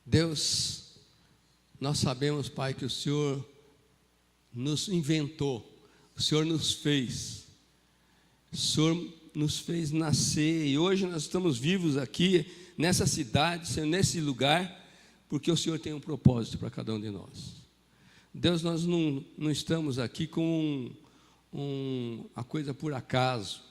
Deus, nós sabemos, Pai, que o Senhor nos inventou, o Senhor nos fez, o Senhor nos fez nascer, e hoje nós estamos vivos aqui, nessa cidade, Senhor, nesse lugar, porque o Senhor tem um propósito para cada um de nós. Deus, nós não estamos aqui com a coisa por acaso,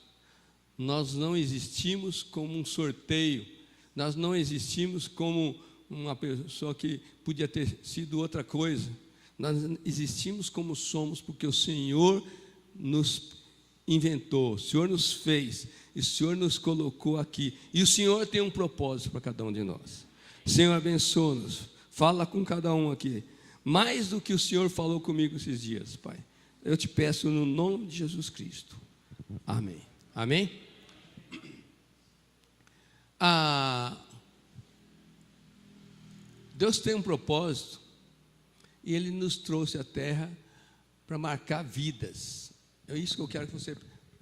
nós não existimos como um sorteio, nós não existimos como uma pessoa que podia ter sido outra coisa, nós existimos como somos, porque o Senhor nos inventou, o Senhor nos fez, e o Senhor nos colocou aqui, e o Senhor tem um propósito para cada um de nós. Senhor, abençoa-nos, fala com cada um aqui, mais do que o Senhor falou comigo esses dias, Pai. Eu te peço no nome de Jesus Cristo. Amém. Amém? Deus tem um propósito, e Ele nos trouxe à terra para marcar vidas. É isso que eu quero que você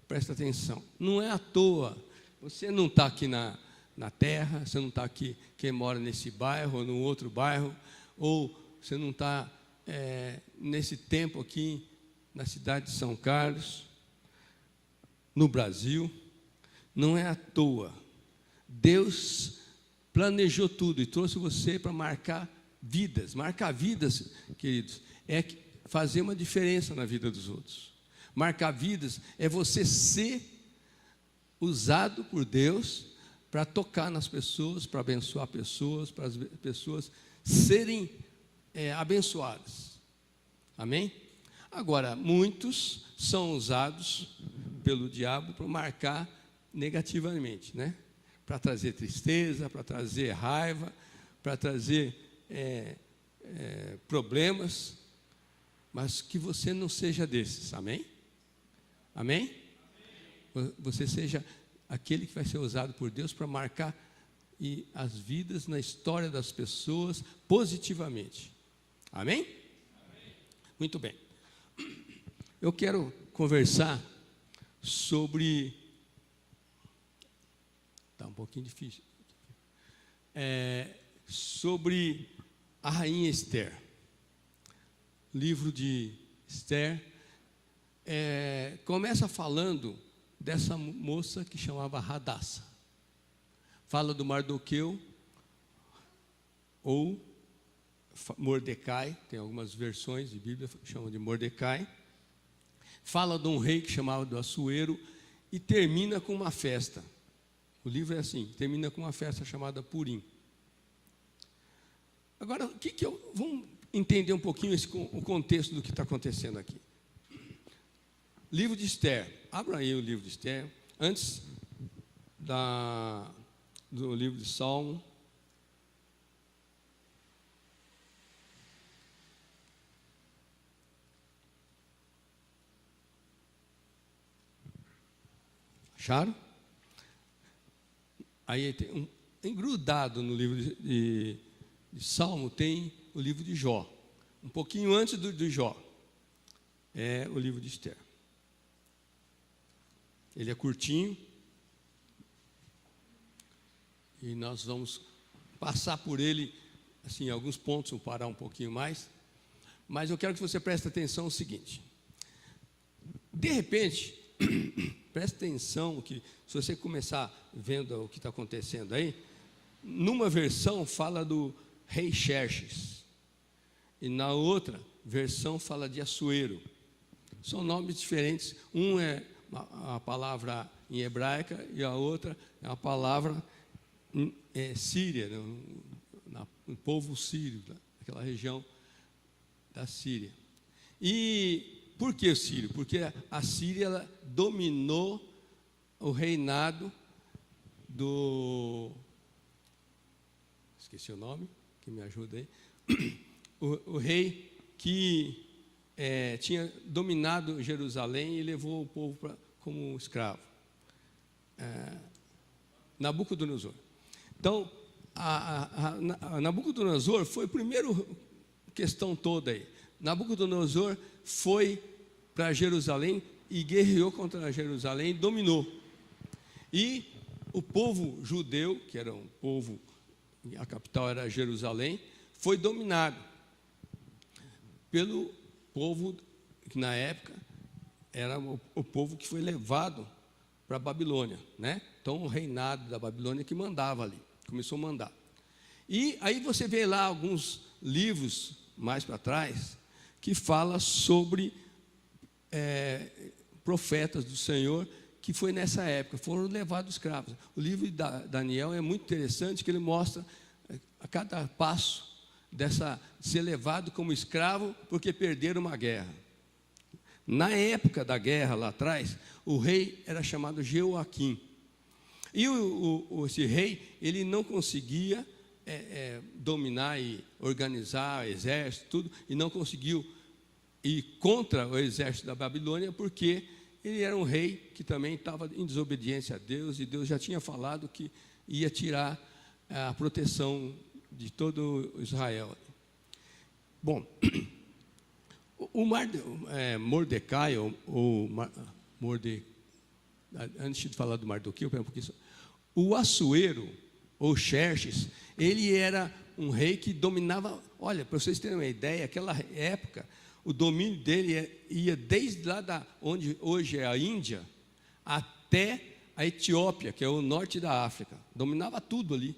preste atenção. Não é à toa, você não está aqui na terra, você não está aqui, quem mora nesse bairro ou no outro bairro, ou você não está nesse tempo aqui na cidade de São Carlos, no Brasil. Não é à toa. Deus planejou tudo e trouxe você para marcar vidas. Marcar vidas, queridos, é fazer uma diferença na vida dos outros. Marcar vidas é você ser usado por Deus para tocar nas pessoas, para abençoar pessoas, para as pessoas serem abençoadas. Amém? Agora, muitos são usados pelo diabo para marcar negativamente, né? Para trazer tristeza, para trazer raiva, para trazer problemas, mas que você não seja desses, amém? Amém? Você seja aquele que vai ser usado por Deus para marcar as vidas na história das pessoas positivamente, amém? Muito bem, eu quero conversar sobre, está um pouquinho difícil, sobre a rainha Esther. O livro de Esther começa falando dessa moça que chamava Radassa. Fala do Mardoqueu ou Mordecai, tem algumas versões de Bíblia que chamam de Mordecai. Fala de um rei que chamava Assuero e termina com uma festa. O livro é assim, termina com uma festa chamada Purim. Agora, vamos entender um pouquinho o contexto do que está acontecendo aqui. Livro de Esther, abra aí o livro de Esther, antes do livro de Salmo. Acharam? Aí tem engrudado no livro de Salmo tem o livro de Jó. Um pouquinho antes do Jó é o livro de Esther. Ele é curtinho e nós vamos passar por ele, assim, alguns pontos, vou parar um pouquinho mais, mas eu quero que você preste atenção no seguinte. De repente, preste atenção que se você começar vendo o que está acontecendo aí, numa versão fala do rei Xerxes e na outra versão fala de Assuero. São nomes diferentes, um é a palavra em hebraica e a outra é a palavra síria, no povo sírio, naquela região da Síria. E por que sírio? Porque a Síria ela dominou o reinado esqueci o nome, que me ajuda aí, o rei que tinha dominado Jerusalém e levou o povo como escravo, Nabucodonosor. Então, Nabucodonosor foi a primeira questão toda aí. Nabucodonosor foi para Jerusalém e guerreou contra Jerusalém e dominou. E o povo judeu, que era um povo a capital era Jerusalém, foi dominado pelo povo que na época era o povo que foi levado para a Babilônia, né? Então o reinado da Babilônia que mandava ali, começou a mandar. E aí você vê lá alguns livros mais para trás que fala sobre profetas do Senhor que foi nessa época, foram levados escravos. O livro de Daniel é muito interessante, que ele mostra a cada passo dessa ser levado como escravo porque perderam uma guerra. Na época da guerra lá atrás, o rei era chamado Jeoaquim. E esse rei, ele não conseguia dominar e organizar o exército, tudo, e não conseguiu ir contra o exército da Babilônia, porque ele era um rei que também estava em desobediência a Deus, e Deus já tinha falado que ia tirar a proteção de todo Israel. Bom, o Mordecai, antes de falar do Mardoqueu, o Assuero, ou Xerxes, ele era um rei que dominava. Olha, para vocês terem uma ideia, aquela época, o domínio dele ia desde lá onde hoje é a Índia, até a Etiópia, que é o norte da África. Dominava tudo ali.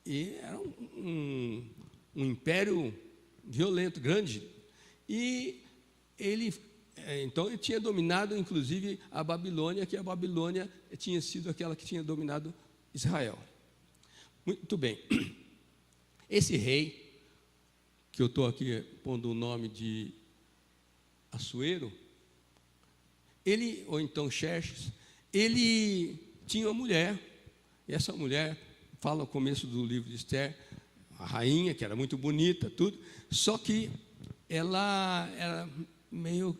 E era um império violento, grande. E então ele tinha dominado, inclusive, a Babilônia, que a Babilônia tinha sido aquela que tinha dominado Israel. Muito bem. Esse rei, que eu estou aqui pondo o nome de Assuero, ou então Xerxes, ele tinha uma mulher, e essa mulher, fala no começo do livro de Esther, a rainha, que era muito bonita, tudo, só que ela era meio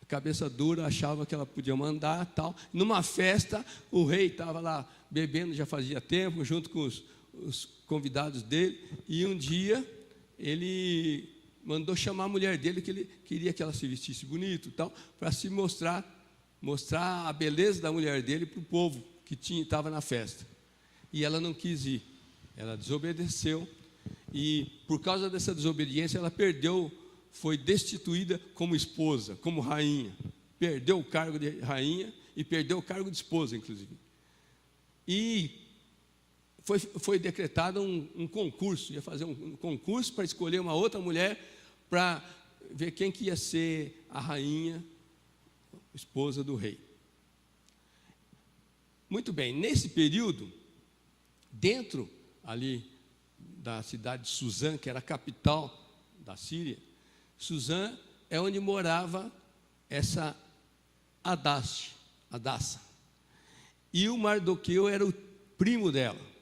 cabeça dura, achava que ela podia mandar, tal. Numa festa, o rei estava lá bebendo, já fazia tempo, junto com os convidados dele, e um dia ele mandou chamar a mulher dele, que ele queria que ela se vestisse bonito, tal, para se mostrar a beleza da mulher dele para o povo que estava na festa. E ela não quis ir, ela desobedeceu, e por causa dessa desobediência ela foi destituída como esposa, como rainha, perdeu o cargo de rainha e perdeu o cargo de esposa, inclusive. E foi decretado um concurso, ia fazer um concurso para escolher uma outra mulher para ver quem que ia ser a rainha, esposa do rei. Muito bem, nesse período, dentro ali da cidade de Suzã, que era a capital da Síria, Suzã é onde morava essa Hadassa. E o Mardoqueu era o primo dela.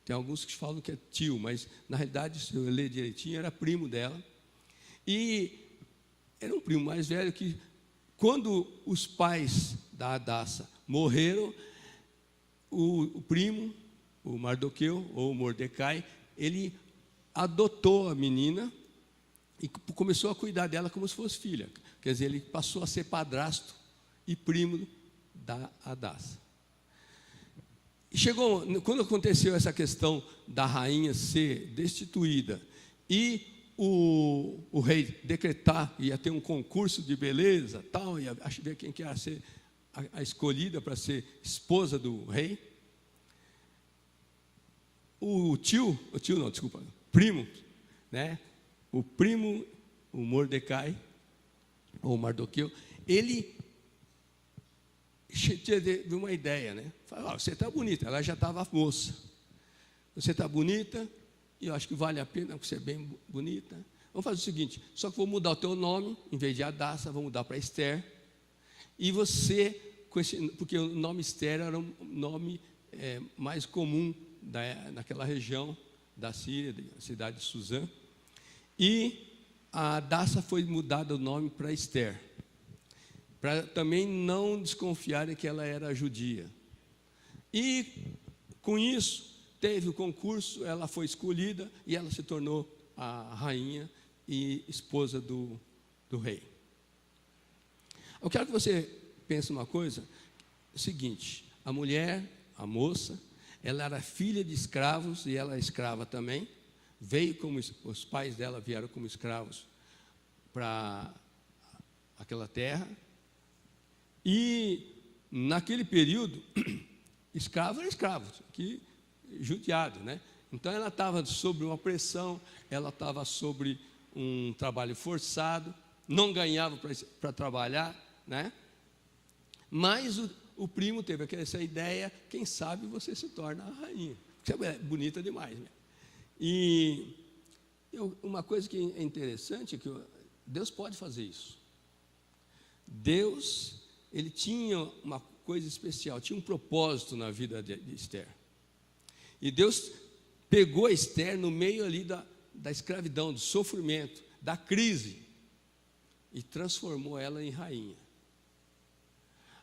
Tem alguns que falam que é tio, mas na realidade, se eu ler direitinho, era primo dela. E era um primo mais velho que, quando os pais da Hadassa morreram, o primo, o Mardoqueu, ou Mordecai, ele adotou a menina e começou a cuidar dela como se fosse filha. Quer dizer, ele passou a ser padrasto e primo da Hadassa. Quando aconteceu essa questão da rainha ser destituída e o rei decretar, ia ter um concurso de beleza, tal, ia ver quem que ia ser a escolhida para ser esposa do rei, primo, né? O primo, o Mordecai, ou Mardoqueu, ele teve uma ideia, né? Falou: você está bonita, ela já estava moça. Você está bonita, e eu acho que vale a pena, porque você é bem bonita. Vamos fazer o seguinte: só que vou mudar o teu nome, em vez de Hadassa, vou mudar para Esther. E você, porque o nome Esther era um nome mais comum naquela região da Síria, da cidade de Suzã. E a Hadassa foi mudada o nome para Esther, para também não desconfiarem que ela era judia. E com isso, teve o concurso, ela foi escolhida e ela se tornou a rainha e esposa do rei. Eu quero que você pense uma coisa, o seguinte: a mulher, a moça, ela era filha de escravos e ela é escrava também. Veio como os pais dela vieram como escravos para aquela terra. E naquele período, escravo era escravo, que judiado, né? Então ela estava sob uma pressão, ela estava sobre um trabalho forçado, não ganhava para trabalhar, né? Mas o primo teve essa ideia, quem sabe você se torna a rainha. Você é bonita demais, né? E uma coisa que é interessante é que Deus pode fazer isso. Deus, ele tinha uma coisa especial, tinha um propósito na vida de Esther. E Deus pegou a Esther no meio ali da escravidão, do sofrimento, da crise, e transformou ela em rainha.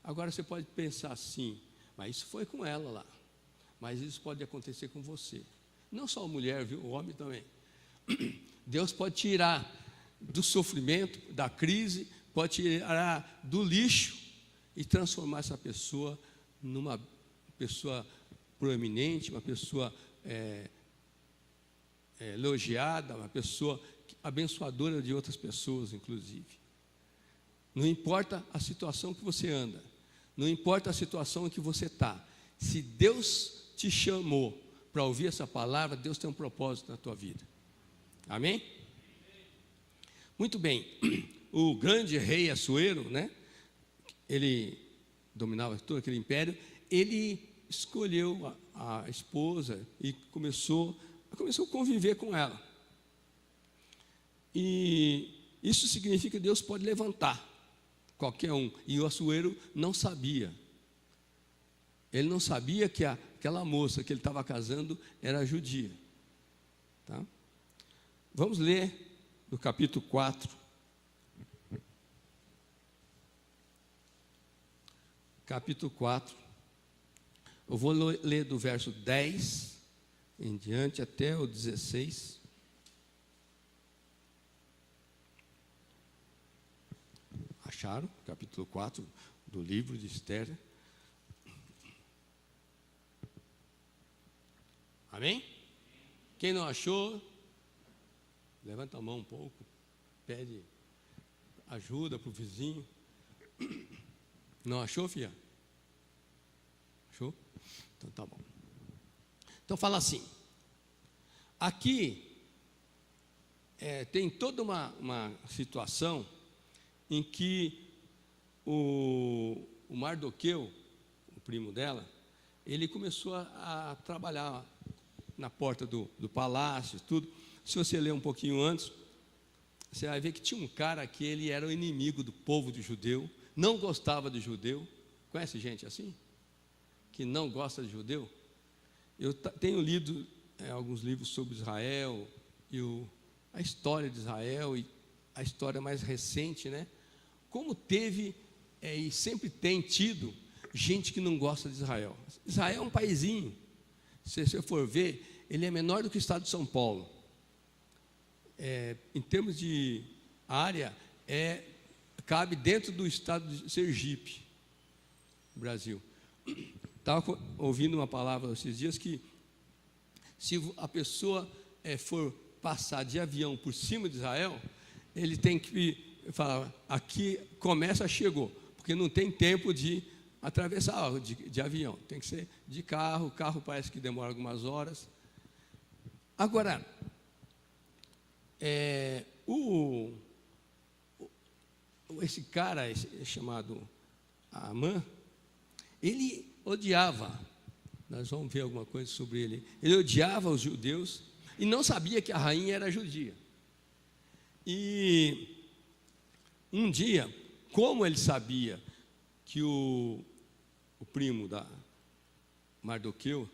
Agora você pode pensar assim, mas isso foi com ela lá, mas isso pode acontecer com você. Não só a mulher, viu? O homem também. Deus pode tirar do sofrimento, da crise, pode tirar do lixo e transformar essa pessoa numa pessoa proeminente, uma pessoa elogiada, uma pessoa abençoadora de outras pessoas, inclusive. Não importa a situação que você anda, não importa a situação em que você está, se Deus te chamou para ouvir essa palavra, Deus tem um propósito na tua vida. Amém? Muito bem. O grande rei Assuero, né? Ele dominava todo aquele império. Ele escolheu a esposa e começou a conviver com ela. E isso significa que Deus pode levantar qualquer um. E o Assuero não sabia. Ele não sabia que aquela moça que ele estava casando era judia. Tá? Vamos ler no capítulo 4. Capítulo 4. Eu vou ler do verso 10 em diante até o 16. Acharam? Capítulo 4 do livro de Esther. Amém? Quem não achou, levanta a mão um pouco, pede ajuda para o vizinho. Não achou, filha? Achou? Então tá bom. Então fala assim, aqui tem toda uma situação em que o Mardoqueu, o primo dela, ele começou a trabalhar na porta do palácio, tudo. Se você ler um pouquinho antes, você vai ver que tinha um cara que ele era o inimigo do povo de judeu, não gostava de judeu. Conhece gente assim? Que não gosta de judeu? Eu tenho lido alguns livros sobre Israel, e a história de Israel, e a história mais recente, né? Como teve e sempre tem tido gente que não gosta de Israel. Israel é um paizinho. Se você for ver, ele é menor do que o estado de São Paulo. Em termos de área, cabe dentro do estado de Sergipe, Brasil. Estava ouvindo uma palavra esses dias que, se a pessoa for passar de avião por cima de Israel, ele tem que falar, aqui começa, chegou, porque não tem tempo de atravessar de avião, tem que ser de carro. O carro parece que demora algumas horas. Agora, esse cara chamado Amã, ele odiava, nós vamos ver alguma coisa sobre ele, ele odiava os judeus e não sabia que a rainha era judia. E um dia, como ele sabia que o primo da Mardoqueu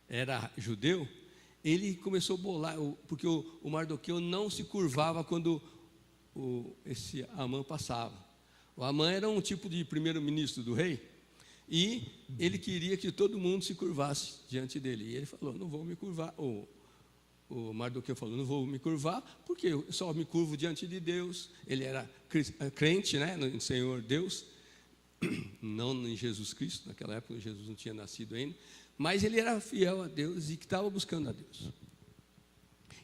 era judeu, ele começou a bolar, porque o Mardoqueu não se curvava quando esse Amã passava. O Amã era um tipo de primeiro-ministro do rei, e ele queria que todo mundo se curvasse diante dele. E ele falou, não vou me curvar. O Mardoqueu falou, não vou me curvar, porque eu só me curvo diante de Deus. Ele era crente, né, no Senhor Deus, não em Jesus Cristo. Naquela época Jesus não tinha nascido ainda, mas ele era fiel a Deus e que estava buscando a Deus.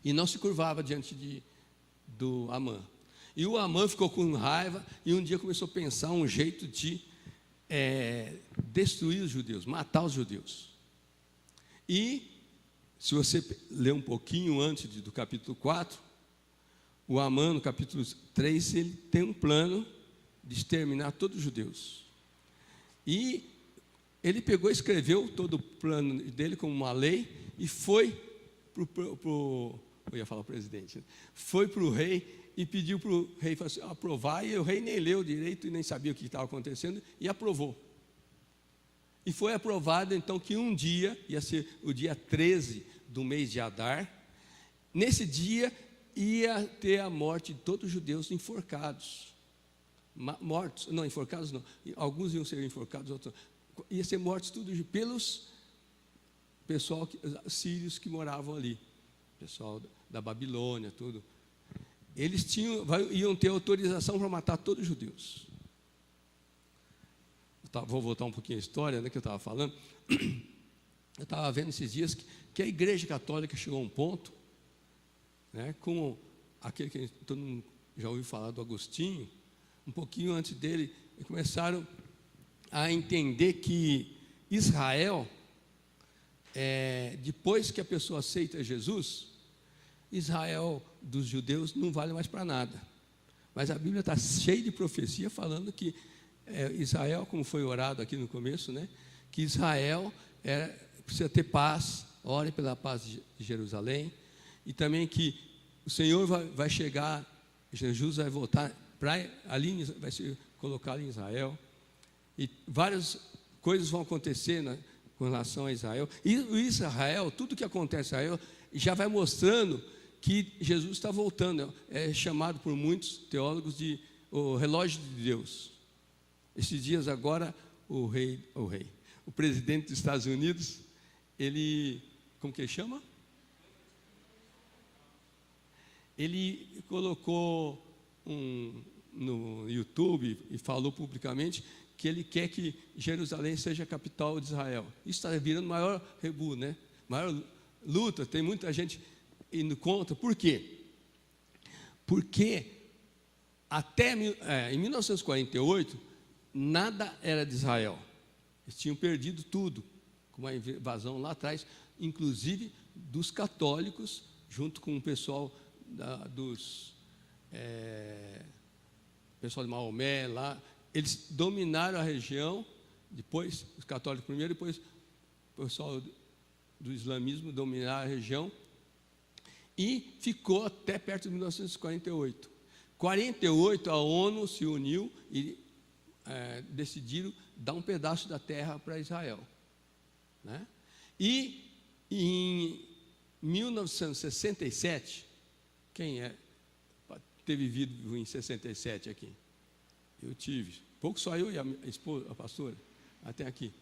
E não se curvava diante do Amã. E o Amã ficou com raiva e um dia começou a pensar um jeito de destruir os judeus, matar os judeus. E, se você ler um pouquinho antes do capítulo 4, o Amã, no capítulo 3, ele tem um plano de exterminar todos os judeus. E ele pegou e escreveu todo o plano dele como uma lei e foi eu ia falar presidente, né? Foi para o rei e pediu para o rei assim, aprovar, e o rei nem leu direito e nem sabia o que estava acontecendo, e aprovou. E foi aprovado então que um dia, ia ser o dia 13 do mês de Adar, nesse dia ia ter a morte de todos os judeus enforcados. Mortos, não, enforcados não, alguns iam ser enforcados, outros não. Ia ser mortos tudo pelos pessoal sírios que moravam ali, pessoal da Babilônia, tudo. Eles iam ter autorização para matar todos os judeus. Vou voltar um pouquinho à história, né, que eu estava falando. Eu estava vendo esses dias que a Igreja Católica chegou a um ponto, né, com aquele que todo mundo já ouviu falar do Agostinho, um pouquinho antes dele, começaram a entender que Israel, depois que a pessoa aceita Jesus, Israel dos judeus não vale mais para nada. Mas a Bíblia está cheia de profecia falando que Israel, como foi orado aqui no começo, né, que Israel precisa ter paz, ore pela paz de Jerusalém, e também que o Senhor vai chegar, Jesus vai voltar ali, vai ser colocado em Israel, e várias coisas vão acontecer, né, com relação a Israel. E o Israel, tudo que acontece em Israel, já vai mostrando que Jesus está voltando. É chamado por muitos teólogos de o relógio de Deus. Esses dias agora, o presidente dos Estados Unidos, ele, como que ele chama? Ele colocou no YouTube e falou publicamente que ele quer que Jerusalém seja a capital de Israel. Isso está virando maior rebu, né? Maior luta, tem muita gente indo contra. Por quê? Porque até em 1948, nada era de Israel. Eles tinham perdido tudo, com uma invasão lá atrás, inclusive dos católicos, junto com o pessoal pessoal de Maomé lá. Eles dominaram a região, depois, os católicos primeiro, depois o pessoal do islamismo dominaram a região, e ficou até perto de 1948. 48, a ONU se uniu e decidiram dar um pedaço da terra para Israel, né? E em 1967, quem teve vivido em 67 aqui? Eu tive, pouco só eu e a esposa, a pastora, até aqui.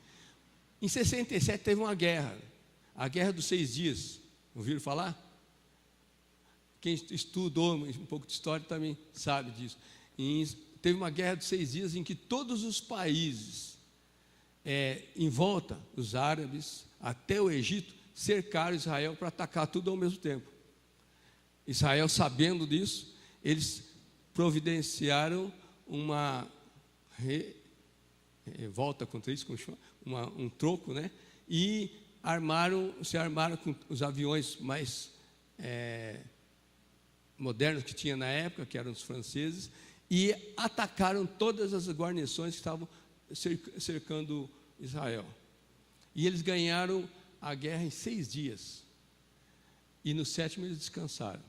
Em 67 teve uma guerra, a Guerra dos 6 Dias, ouviram falar? Quem estudou um pouco de história também sabe disso. Teve uma Guerra dos 6 Dias em que todos os países em volta, os árabes, até o Egito, cercaram Israel para atacar tudo ao mesmo tempo. Israel, sabendo disso, eles providenciaram uma revolta contra isso, um troco, né? E se armaram com os aviões mais modernos que tinha na época, que eram os franceses, e atacaram todas as guarnições que estavam cercando Israel. E eles ganharam a guerra em 6 dias. E no 7º eles descansaram.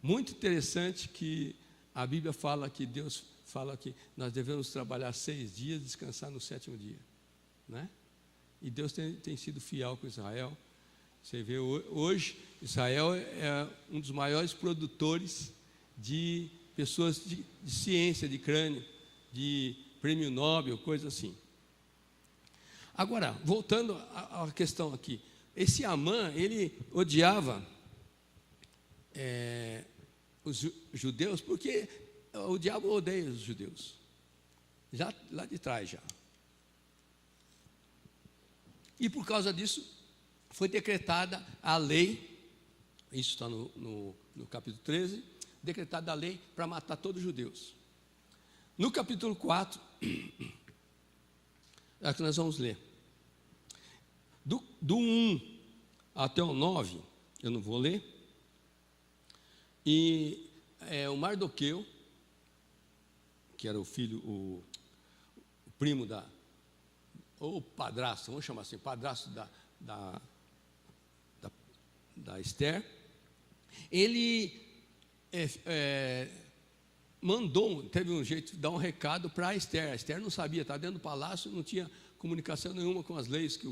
Muito interessante que a Bíblia fala que Deus fala que nós devemos trabalhar 6 dias e descansar no 7º dia, né? E Deus tem sido fiel com Israel. Você vê hoje, Israel é um dos maiores produtores de pessoas de ciência, de crânio, de prêmio Nobel, coisa assim. Agora, voltando à questão aqui, esse Amã, ele odiava os judeus, porque o diabo odeia os judeus, já lá de trás já. E por causa disso, foi decretada a lei, isso está no capítulo 13, decretada a lei para matar todos os judeus. No capítulo 4, é que nós vamos ler. Do 1 até o 9, eu não vou ler. E o Mardoqueu, que era o filho, o primo ou padrasto, vamos chamar assim, padrasto da Esther, ele teve um jeito de dar um recado para a Esther. A Esther não sabia, estava dentro do palácio, não tinha comunicação nenhuma com as leis que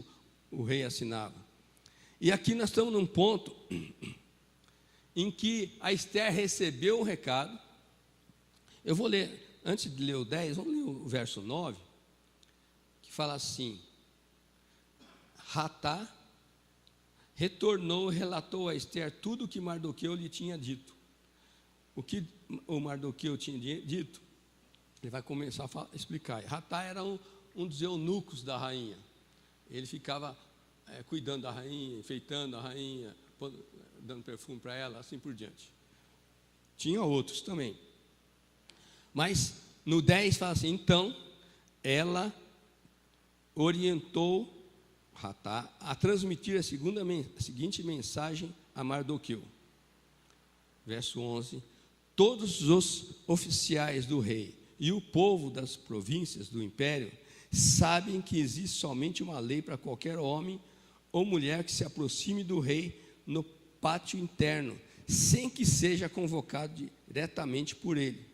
o rei assinava. E aqui nós estamos num ponto em que a Esther recebeu o recado. Eu vou ler, antes de ler o 10, vamos ler o verso 9, que fala assim: Hatá retornou e relatou a Esther tudo o que Mardoqueu lhe tinha dito. O que o Mardoqueu tinha dito, ele vai começar a explicar. Hatá era um dos eunucos da rainha. Ele ficava cuidando da rainha, enfeitando a rainha, dando perfume para ela, assim por diante. Tinha outros também. Mas no 10 fala assim: então ela orientou Hatá a transmitir a seguinte mensagem a Mardoqueu. Verso 11: todos os oficiais do rei e o povo das províncias do império sabem que existe somente uma lei para qualquer homem ou mulher que se aproxime do rei no pátio interno, sem que seja convocado diretamente por ele.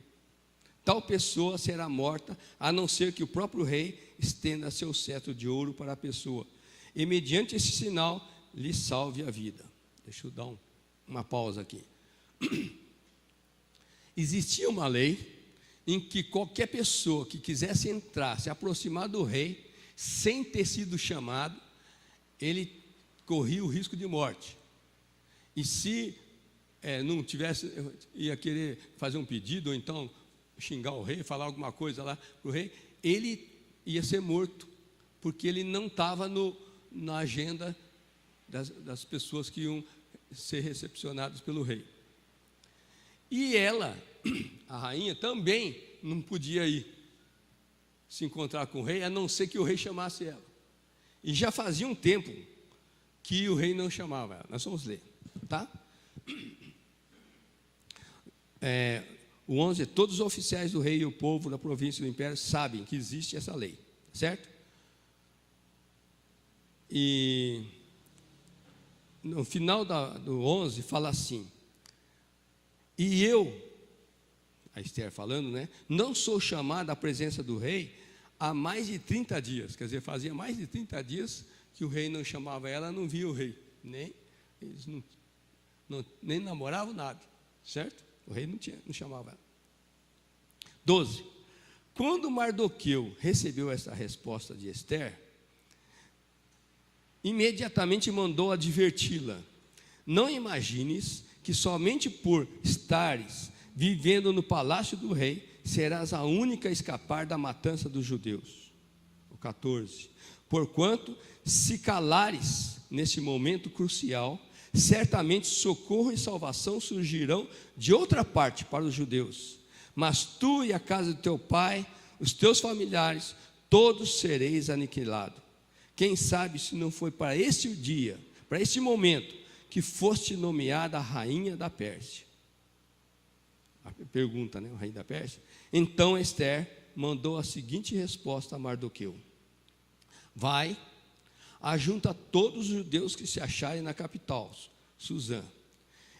Tal pessoa será morta, a não ser que o próprio rei estenda seu cetro de ouro para a pessoa, e mediante esse sinal lhe salve a vida. Deixa eu dar uma pausa aqui. Existia uma lei em que qualquer pessoa que quisesse entrar, se aproximar do rei, sem ter sido chamado, ele corria o risco de morte. E se não tivesse, ia querer fazer um pedido, ou então xingar o rei, falar alguma coisa lá para o rei, ele ia ser morto, porque ele não estava na agenda das pessoas que iam ser recepcionadas pelo rei. E ela, a rainha, também não podia ir se encontrar com o rei, a não ser que o rei chamasse ela. E já fazia um tempo que o rei não chamava ela. Nós vamos ler, tá? O 11: todos os oficiais do rei e o povo da província do império sabem que existe essa lei, certo? E no final do 11 fala assim: e eu, a Esther falando, né, não sou chamada à presença do rei há mais de 30 dias. Quer dizer, fazia mais de 30 dias que o rei não chamava ela, não via o rei. Eles nem namoravam nada, certo? O rei não chamava ela. 12. Quando Mardoqueu recebeu essa resposta de Esther, imediatamente mandou adverti-la: não imagines que somente por estares vivendo no palácio do rei, serás a única a escapar da matança dos judeus. O 14. Porquanto, se calares nesse momento crucial, certamente socorro e salvação surgirão de outra parte para os judeus. Mas tu e a casa do teu pai, os teus familiares, todos sereis aniquilados. Quem sabe se não foi para este dia, para este momento, que foste nomeada a rainha da Pérsia. A pergunta, né? A rainha da Pérsia. Então Esther mandou a seguinte resposta a Mardoqueu: vai, ajunta todos os judeus que se acharem na capital, Suzã,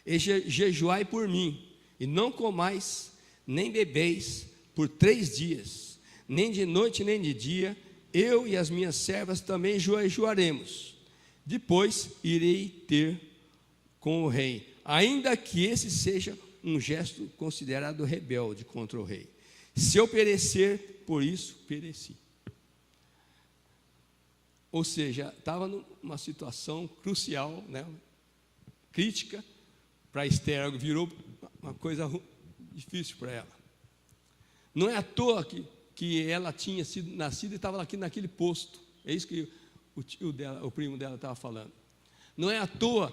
e jejuai por mim, e não comais, nem bebeis por 3 dias, nem de noite nem de dia. Eu e as minhas servas também jejuaremos. Depois irei ter com o rei, ainda que esse seja um gesto considerado rebelde contra o rei. Se eu perecer, por isso pereci. Ou seja, estava numa situação crucial, né, crítica para Esther, virou uma coisa difícil para ela. Não é à toa que ela tinha sido nascida e estava aqui naquele posto. É isso que o primo dela estava falando. Não é à toa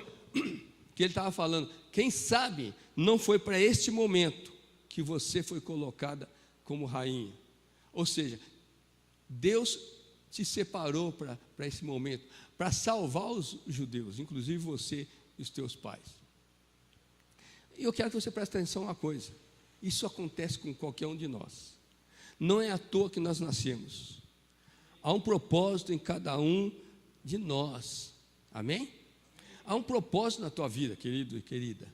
que ele estava falando, quem sabe não foi para este momento que você foi colocada como rainha. Ou seja, Deus te separou para esse momento, para salvar os judeus, inclusive você e os teus pais. E eu quero que você preste atenção a uma coisa, isso acontece com qualquer um de nós. Não é à toa que nós nascemos. Há um propósito em cada um de nós. Amém? Há um propósito na tua vida, querido e querida.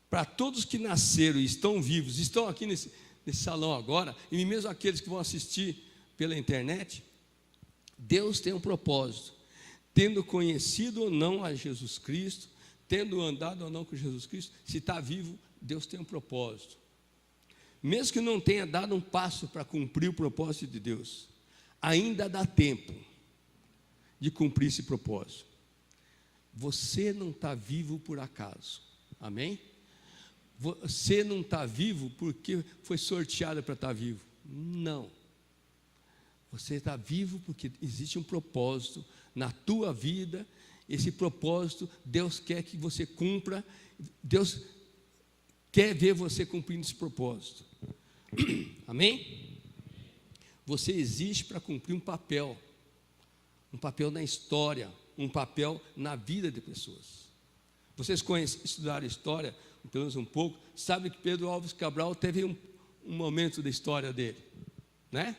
Para todos que nasceram e estão vivos, estão aqui nesse salão agora, e mesmo aqueles que vão assistir pela internet, Deus tem um propósito. Tendo conhecido ou não a Jesus Cristo, tendo andado ou não com Jesus Cristo, se está vivo, Deus tem um propósito. Mesmo que não tenha dado um passo para cumprir o propósito de Deus, ainda dá tempo de cumprir esse propósito. Você não está vivo por acaso, amém? Você não está vivo porque foi sorteado para estar vivo, não. Você está vivo porque existe um propósito na tua vida. Esse propósito, Deus quer que você cumpra. Deus quer ver você cumprindo esse propósito. Amém? Você existe para cumprir um papel na história, um papel na vida de pessoas. Vocês estudaram história, pelo menos um pouco, sabe que Pedro Álvares Cabral teve um momento da história dele, né?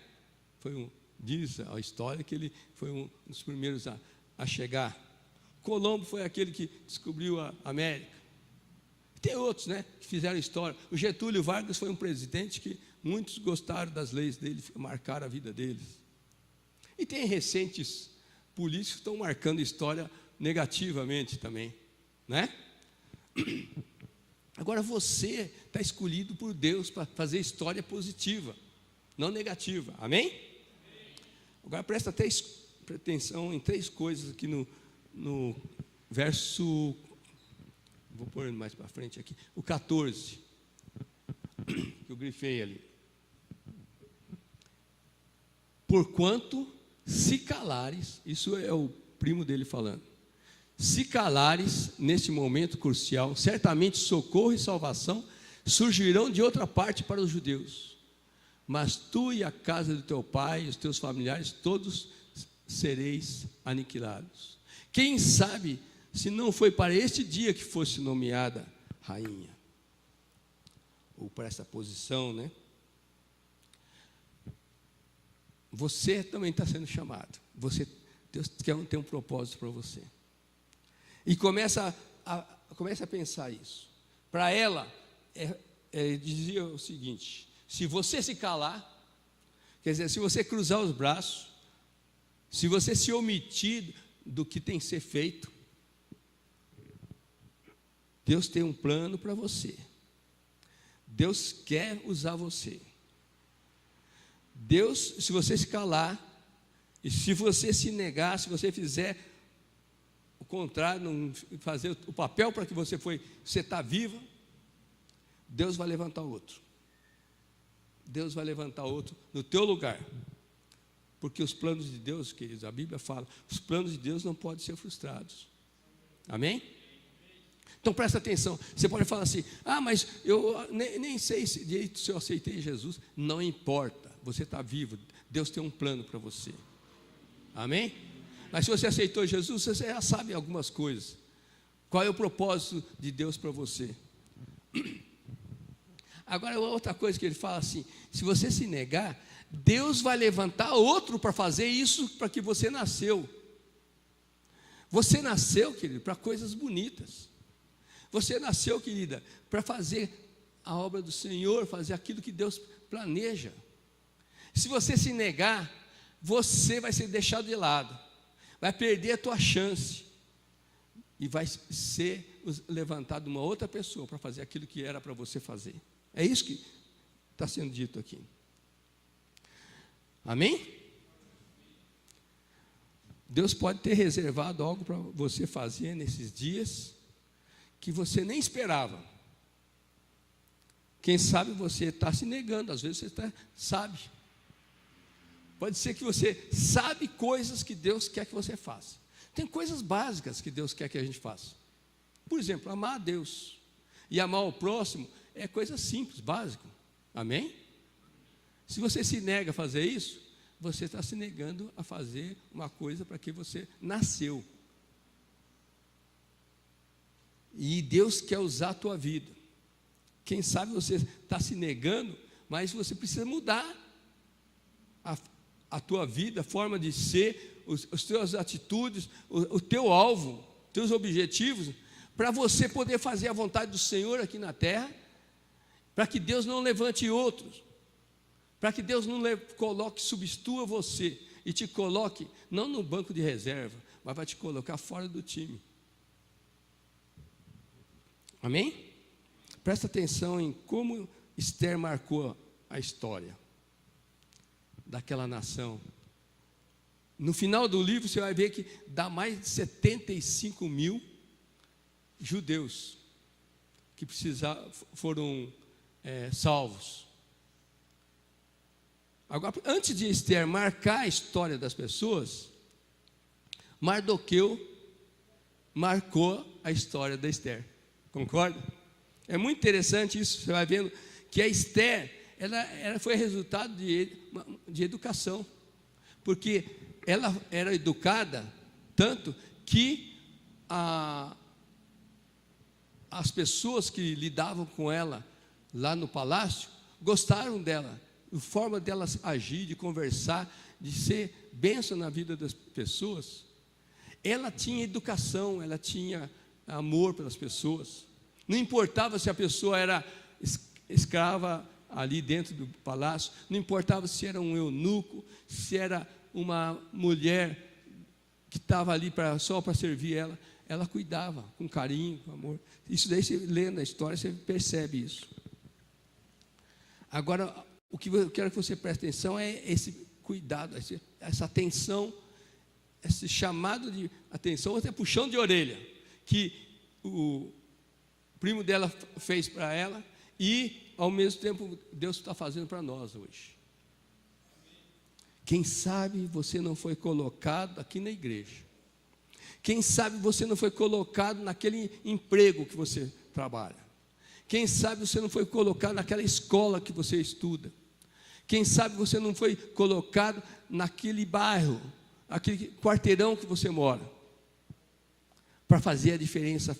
Diz a história que ele foi um dos primeiros a chegar. Colombo foi aquele que descobriu a América. Tem outros, né, que fizeram história. O Getúlio Vargas foi um presidente que muitos gostaram das leis dele, marcaram a vida deles. E tem recentes políticos que estão marcando história negativamente também, né? Agora você está escolhido por Deus para fazer história positiva, não negativa, amém? Agora presta atenção em 3 coisas aqui no verso, vou pôr mais para frente aqui, o 14, que eu grifei ali. Porquanto se calares, isso é o primo dele falando, se calares neste momento crucial, certamente socorro e salvação surgirão de outra parte para os judeus. Mas tu e a casa do teu pai, e os teus familiares, todos sereis aniquilados. Quem sabe se não foi para este dia que fosse nomeada rainha, ou para essa posição, né? Você também está sendo chamado. Deus tem um propósito para você. E começa a pensar isso. Para ela, dizia o seguinte: se você se calar, quer dizer, se você cruzar os braços, se você se omitir do que tem que ser feito, Deus tem um plano para você. Deus quer usar você. Deus, se você se calar, e se você se negar, se você fizer o contrário, não fazer o papel para que você está viva, Deus vai levantar outro. Deus vai levantar outro no teu lugar. Porque os planos de Deus, queridos, a Bíblia fala, os planos de Deus não podem ser frustrados. Amém? Então presta atenção. Você pode falar assim: mas eu nem sei direito se eu aceitei Jesus. Não importa, você está vivo. Deus tem um plano para você. Amém? Mas se você aceitou Jesus, você já sabe algumas coisas. Qual é o propósito de Deus para você? Agora, outra coisa que ele fala assim: se você se negar, Deus vai levantar outro para fazer isso para que você nasceu. Você nasceu, querido, para coisas bonitas. Você nasceu, querida, para fazer a obra do Senhor, fazer aquilo que Deus planeja. Se você se negar, você vai ser deixado de lado, vai perder a tua chance e vai ser levantado uma outra pessoa para fazer aquilo que era para você fazer. É isso que está sendo dito aqui. Amém? Deus pode ter reservado algo para você fazer nesses dias que você nem esperava. Quem sabe você está se negando, às vezes você sabe. Pode ser que você sabe coisas que Deus quer que você faça. Tem coisas básicas que Deus quer que a gente faça. Por exemplo, amar a Deus e amar o próximo é coisa simples, básico. Amém? Se você se nega a fazer isso, você está se negando a fazer uma coisa para que você nasceu. E Deus quer usar a tua vida. Quem sabe você está se negando, mas você precisa mudar a tua vida, a forma de ser, as tuas atitudes, o teu alvo, teus objetivos, para você poder fazer a vontade do Senhor aqui na terra, para que Deus não levante outros, para que Deus não coloque, substitua você e te coloque, não no banco de reserva, mas vai te colocar fora do time. Amém? Presta atenção em como Esther marcou a história daquela nação. No final do livro você vai ver que dá mais de 75 mil judeus que foram salvos. Agora, antes de Esther marcar a história das pessoas, Mardoqueu marcou a história da Esther. Concorda? É muito interessante isso. Você vai vendo que a Esther, ela foi resultado de educação, porque ela era educada tanto que as pessoas que lidavam com ela lá no palácio gostaram dela, a forma dela agir, de conversar, de ser bênção na vida das pessoas. Ela tinha educação, ela tinha amor pelas pessoas. Não importava se a pessoa era escrava ali dentro do palácio, não importava se era um eunuco, se era uma mulher que estava ali só para servir ela cuidava com carinho, com amor. Isso daí, você lendo a história, você percebe isso. Agora, o que eu quero que você preste atenção é esse cuidado, essa atenção, esse chamado de atenção, até puxão de orelha, que o primo dela fez para ela, e ao mesmo tempo Deus está fazendo para nós hoje. Quem sabe você não foi colocado aqui na igreja, quem sabe você não foi colocado naquele emprego que você trabalha, quem sabe você não foi colocado naquela escola que você estuda, quem sabe você não foi colocado naquele bairro, aquele quarteirão que você mora, para fazer a diferença,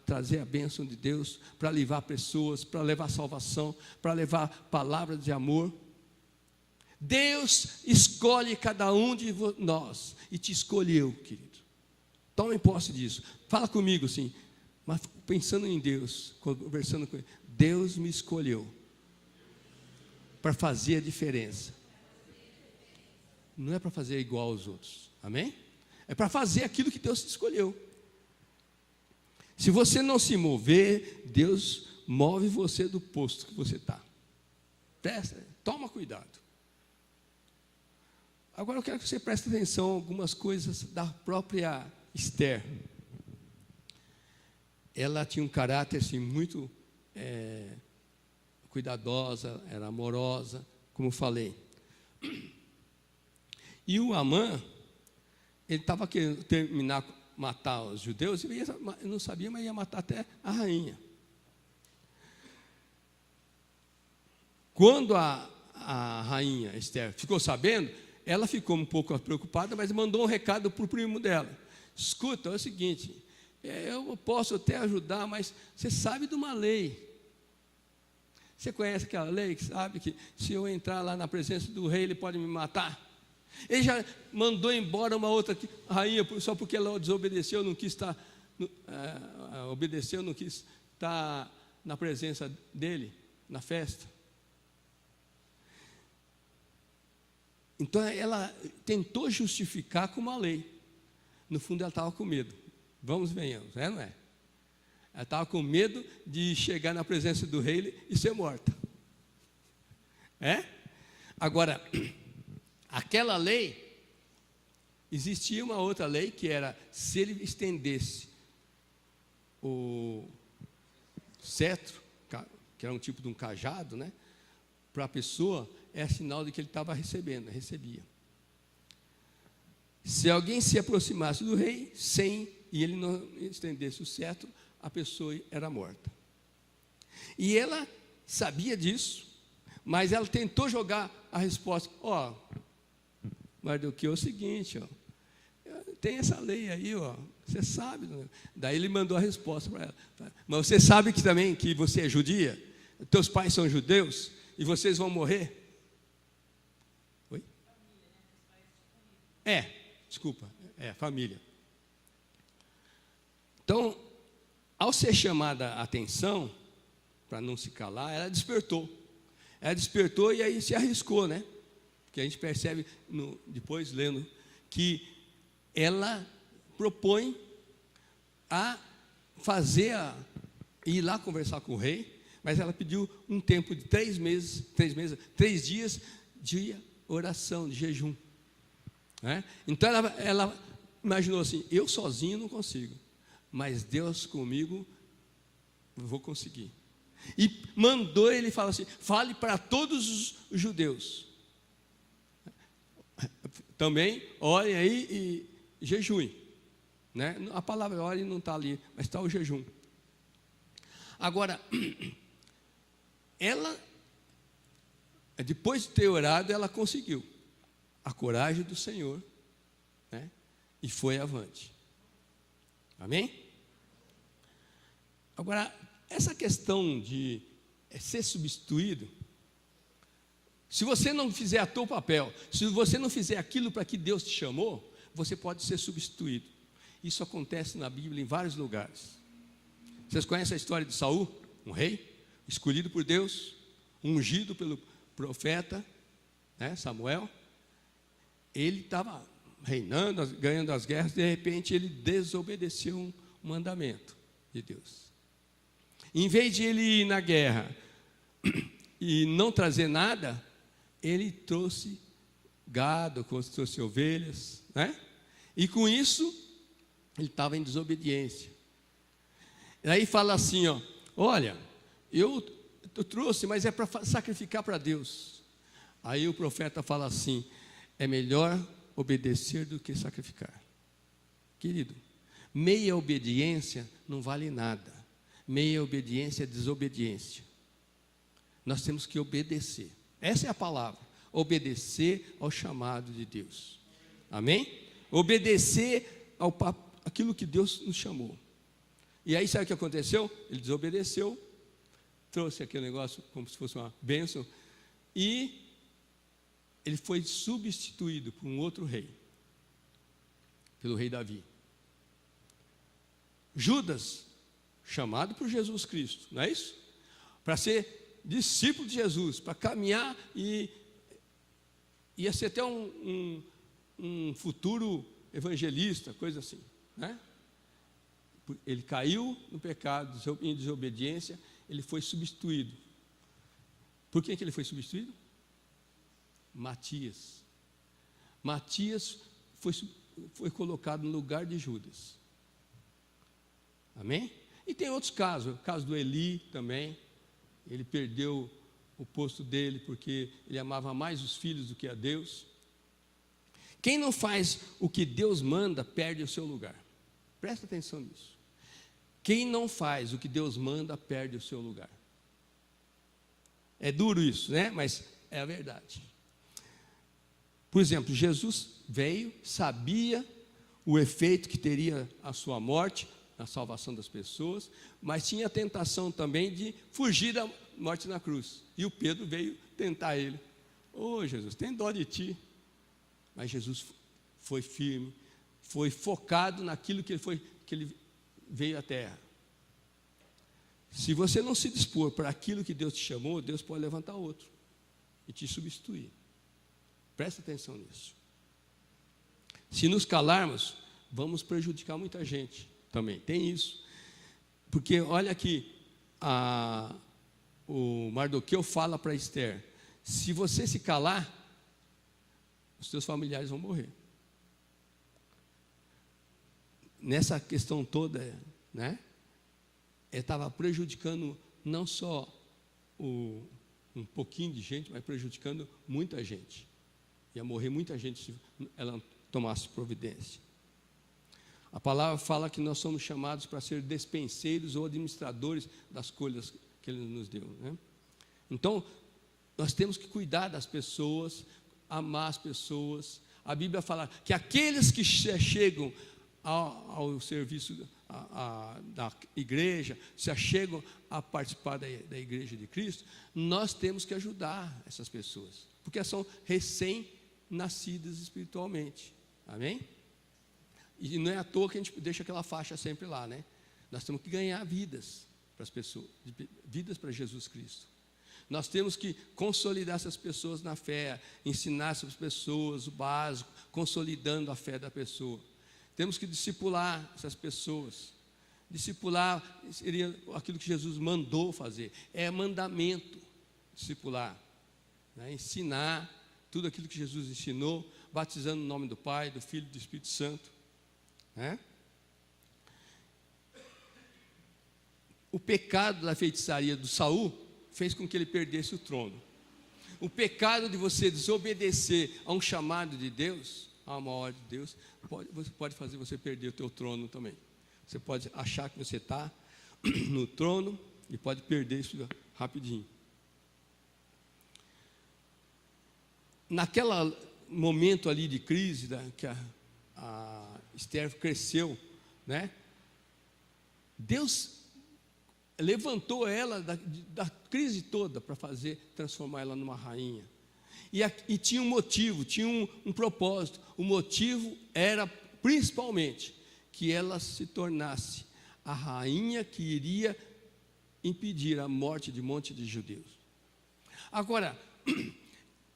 trazer a bênção de Deus, para levar pessoas, para levar salvação, para levar palavras de amor. Deus escolhe cada um de nós, e te escolheu, querido. Tome posse disso. Fala comigo assim, mas pensando em Deus, conversando com Ele. Deus me escolheu para fazer a diferença. Não é para fazer igual aos outros, amém? É para fazer aquilo que Deus te escolheu. Se você não se mover, Deus move você do posto que você está. Toma cuidado. Agora eu quero que você preste atenção a algumas coisas da própria Esther. Ela tinha um caráter assim, muito cuidadosa, era amorosa, como falei. E o Amã, ele estava querendo matar os judeus, e não sabia, mas ia matar até a rainha. Quando a rainha Esther ficou sabendo, ela ficou um pouco preocupada, mas mandou um recado para o primo dela. Escuta, é o seguinte, eu posso até ajudar, mas você sabe de uma lei. Você conhece aquela lei que sabe que se eu entrar lá na presença do rei, ele pode me matar? Ele já mandou embora uma outra rainha, só porque ela desobedeceu, não quis estar, não quis estar na presença dele, na festa. Então ela tentou justificar com uma lei. No fundo ela estava com medo. Vamos e venhamos, não é? Ela estava com medo de chegar na presença do rei e ser morta. Agora, aquela lei, existia uma outra lei que era, se ele estendesse o cetro, que era um tipo de um cajado, né? para a pessoa é sinal de que ele estava recebia. Se alguém se aproximasse do rei e ele não estendesse o cetro, a pessoa era morta. E ela sabia disso, mas ela tentou jogar a resposta. Mardoqueu é o seguinte, tem essa lei aí, você sabe. Daí ele mandou a resposta para ela. Mas você sabe que também que você é judia? Teus pais são judeus e vocês vão morrer? Oi? Desculpa, família. Então, ao ser chamada a atenção, para não se calar, ela despertou. Ela despertou e aí se arriscou, né? Porque a gente percebe, depois lendo, que ela propõe a ir lá conversar com o rei, mas ela pediu um tempo de 3 dias de oração, de jejum. Né? Então ela imaginou assim: eu sozinho não consigo, mas Deus comigo, eu vou conseguir. E mandou ele falar assim: fale para todos os judeus. Também orem aí e jejuem. Né? A palavra orem não está ali, mas está o jejum. Agora, ela, depois de ter orado, ela conseguiu a coragem do Senhor, né? E foi avante. Amém? Agora, essa questão de ser substituído, se você não fizer o teu papel, se você não fizer aquilo para que Deus te chamou, você pode ser substituído. Isso acontece na Bíblia em vários lugares. Vocês conhecem a história de Saul, um rei, escolhido por Deus, ungido pelo profeta, né, Samuel. Ele estava reinando, ganhando as guerras, de repente ele desobedeceu um mandamento de Deus. Em vez de ele ir na guerra e não trazer nada, ele trouxe gado, trouxe ovelhas, né? E com isso, ele estava em desobediência. E aí fala assim, olha, eu trouxe, mas é para sacrificar para Deus. Aí o profeta fala assim: é melhor obedecer do que sacrificar. Querido, meia obediência não vale nada. Meia obediência é desobediência. Nós temos que obedecer. Essa é a palavra. Obedecer ao chamado de Deus. Amém? Obedecer aquilo que Deus nos chamou. E aí sabe o que aconteceu? Ele desobedeceu, trouxe aquele negócio como se fosse uma bênção, e ele foi substituído por um outro rei, pelo rei Davi. Judas, chamado por Jesus Cristo, não é isso? Para ser discípulo de Jesus, para caminhar e ia ser até um futuro evangelista, coisa assim, né? Ele caiu no pecado, em desobediência, ele foi substituído. Por quem que ele foi substituído? Matias. Matias foi colocado no lugar de Judas. Amém? E tem outros casos, o caso do Eli também. Ele perdeu o posto dele porque ele amava mais os filhos do que a Deus. Quem não faz o que Deus manda, perde o seu lugar. Presta atenção nisso. Quem não faz o que Deus manda, perde o seu lugar. É duro isso, né? Mas é a verdade. Por exemplo, Jesus veio, sabia o efeito que teria a sua morte, na salvação das pessoas, mas tinha a tentação também de fugir da morte na cruz. E o Pedro veio tentar ele. Jesus, tem dó de ti. Mas Jesus foi firme, foi focado naquilo que ele veio à terra. Se você não se dispor para aquilo que Deus te chamou, Deus pode levantar outro e te substituir. Presta atenção nisso. Se nos calarmos, vamos prejudicar muita gente também. Tem isso. Porque olha aqui, o Mardoqueu fala para Esther: se você se calar, os seus familiares vão morrer. Nessa questão toda, né? Estava prejudicando não só o um pouquinho de gente, mas prejudicando muita gente. Ia morrer muita gente se ela não tomasse providência. A palavra fala que nós somos chamados para ser despenseiros ou administradores das coisas que Ele nos deu, né? Então, nós temos que cuidar das pessoas, amar as pessoas. A Bíblia fala que aqueles que chegam ao serviço da igreja, se achegam a participar da igreja de Cristo, nós temos que ajudar essas pessoas, porque são recém-nascidas espiritualmente. Amém? E não é à toa que a gente deixa aquela faixa sempre lá, né? Nós temos que ganhar vidas para as pessoas, vidas para Jesus Cristo. Nós temos que consolidar essas pessoas na fé, ensinar essas pessoas o básico, consolidando a fé da pessoa. Temos que discipular essas pessoas. Discipular seria aquilo que Jesus mandou fazer. É mandamento discipular, né? Ensinar tudo aquilo que Jesus ensinou, batizando no nome do Pai, do Filho e do Espírito Santo, né? O pecado da feitiçaria do Saul fez com que ele perdesse o trono. O pecado de você desobedecer a um chamado de Deus, a uma ordem de Deus, pode fazer você perder o teu trono também. Você pode achar que você está no trono e pode perder isso rapidinho. Naquele momento ali de crise, que a Esther cresceu, né? Deus levantou ela da crise toda para transformar ela numa rainha. E tinha um motivo, tinha um propósito. O motivo era principalmente que ela se tornasse a rainha que iria impedir a morte de um monte de judeus. Agora,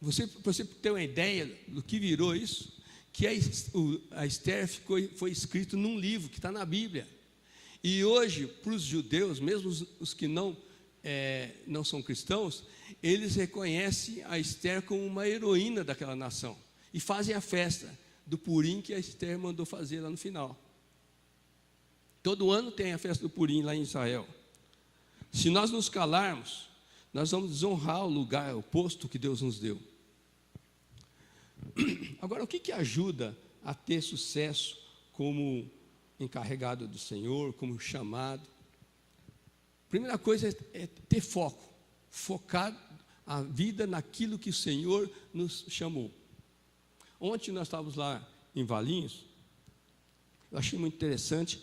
você ter uma ideia do que virou isso, que a Esther foi escrito num livro que está na Bíblia. E hoje, para os judeus, mesmo os que não são cristãos, eles reconhecem a Esther como uma heroína daquela nação. E fazem a festa do Purim que a Esther mandou fazer lá no final. Todo ano tem a festa do Purim lá em Israel. Se nós nos calarmos, nós vamos desonrar o lugar, o posto que Deus nos deu. Agora, o que ajuda a ter sucesso como encarregado do Senhor, como chamado? Primeira coisa é ter foco, focar a vida naquilo que o Senhor nos chamou. Ontem nós estávamos lá em Valinhos, eu achei muito interessante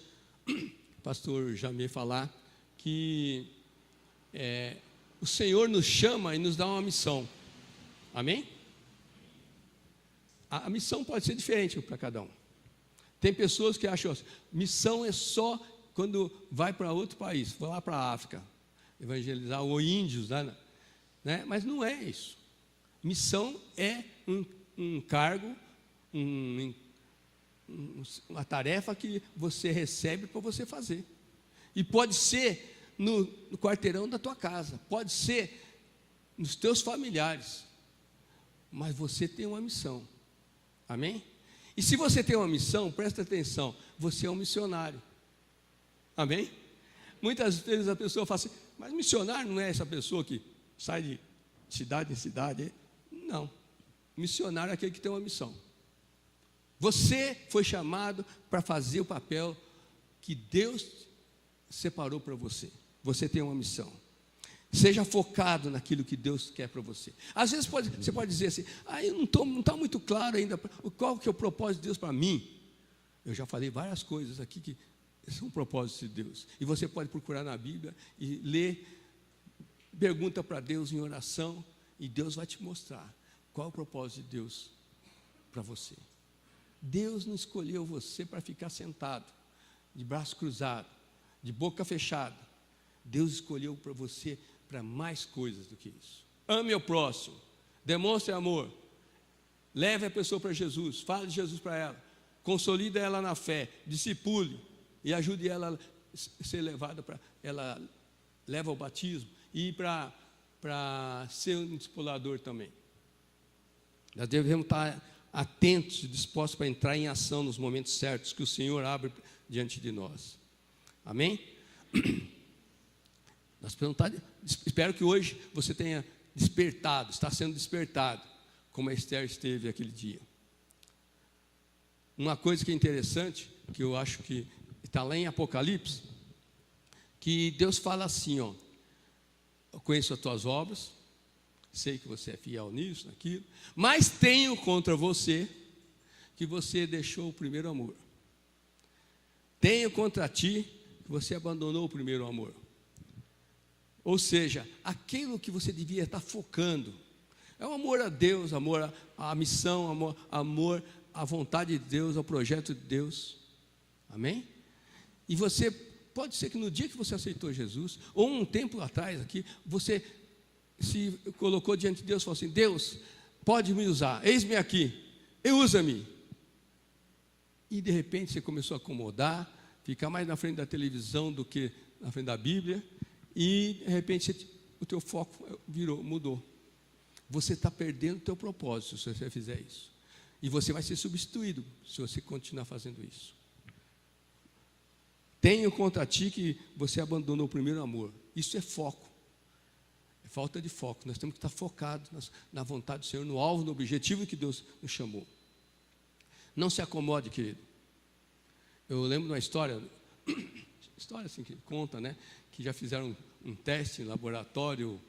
o pastor Jamê falar que o Senhor nos chama e nos dá uma missão. Amém? A missão pode ser diferente para cada um. Tem pessoas que acham assim, missão é só quando vai para outro país, vai lá para a África, evangelizar os índios, né? Mas não é isso. Missão é um cargo, uma tarefa que você recebe para você fazer. E pode ser no quarteirão da tua casa, pode ser nos teus familiares, mas você tem uma missão. Amém? E se você tem uma missão, presta atenção, você é um missionário. Amém? Muitas vezes a pessoa fala assim, mas missionário não é essa pessoa que sai de cidade em cidade? Não. Missionário é aquele que tem uma missão. Você foi chamado para fazer o papel que Deus separou para você. Você tem uma missão. Seja focado naquilo que Deus quer para você. Às vezes você pode dizer assim, não está muito claro ainda qual que é o propósito de Deus para mim. Eu já falei várias coisas aqui que são propósitos de Deus. E você pode procurar na Bíblia e ler, pergunta para Deus em oração, e Deus vai te mostrar qual é o propósito de Deus para você. Deus não escolheu você para ficar sentado, de braço cruzado, de boca fechada. Deus escolheu para você para mais coisas do que isso. Ame o próximo, demonstre amor, leve a pessoa para Jesus, fale de Jesus para ela, consolide ela na fé, discipule e ajude ela a ser levada para ela leva ao batismo e para ser um discipulador também. Nós devemos estar atentos e dispostos para entrar em ação nos momentos certos que o Senhor abre diante de nós. Amém? Espero que hoje você tenha despertado, está sendo despertado, como a Esther esteve aquele dia. Uma coisa que é interessante, que eu acho que está lá em Apocalipse, que Deus fala assim, ó: eu conheço as tuas obras, sei que você é fiel nisso, naquilo, mas tenho contra você que você deixou o primeiro amor. Tenho contra ti que você abandonou o primeiro amor. Ou seja, aquilo que você devia estar focando é o amor a Deus, amor à missão, amor à vontade de Deus, ao projeto de Deus. Amém? E você, pode ser que no dia que você aceitou Jesus, ou um tempo atrás aqui, você se colocou diante de Deus e falou assim: Deus, pode me usar, eis-me aqui, usa-me. E de repente você começou a acomodar, ficar mais na frente da televisão do que na frente da Bíblia, e de repente o teu foco mudou. Você está perdendo o teu propósito se você fizer isso. E você vai ser substituído se você continuar fazendo isso. Tenho contra ti que você abandonou o primeiro amor. Isso é foco. É falta de foco. Nós temos que estar focados na vontade do Senhor, no alvo, no objetivo que Deus nos chamou. Não se acomode, querido. Eu lembro de uma história assim que conta, né? Que já fizeram um teste em laboratório,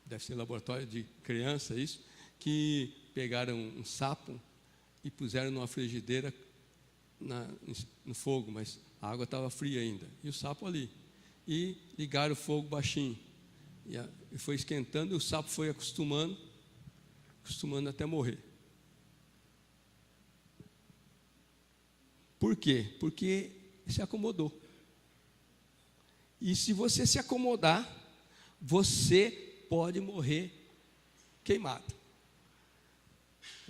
deve ser laboratório de criança, isso, que pegaram um sapo e puseram numa frigideira no fogo, mas a água estava fria ainda, e o sapo ali, e ligaram o fogo baixinho, e foi esquentando, e o sapo foi acostumando até morrer. Por quê? Porque se acomodou. E se você se acomodar, você pode morrer queimado.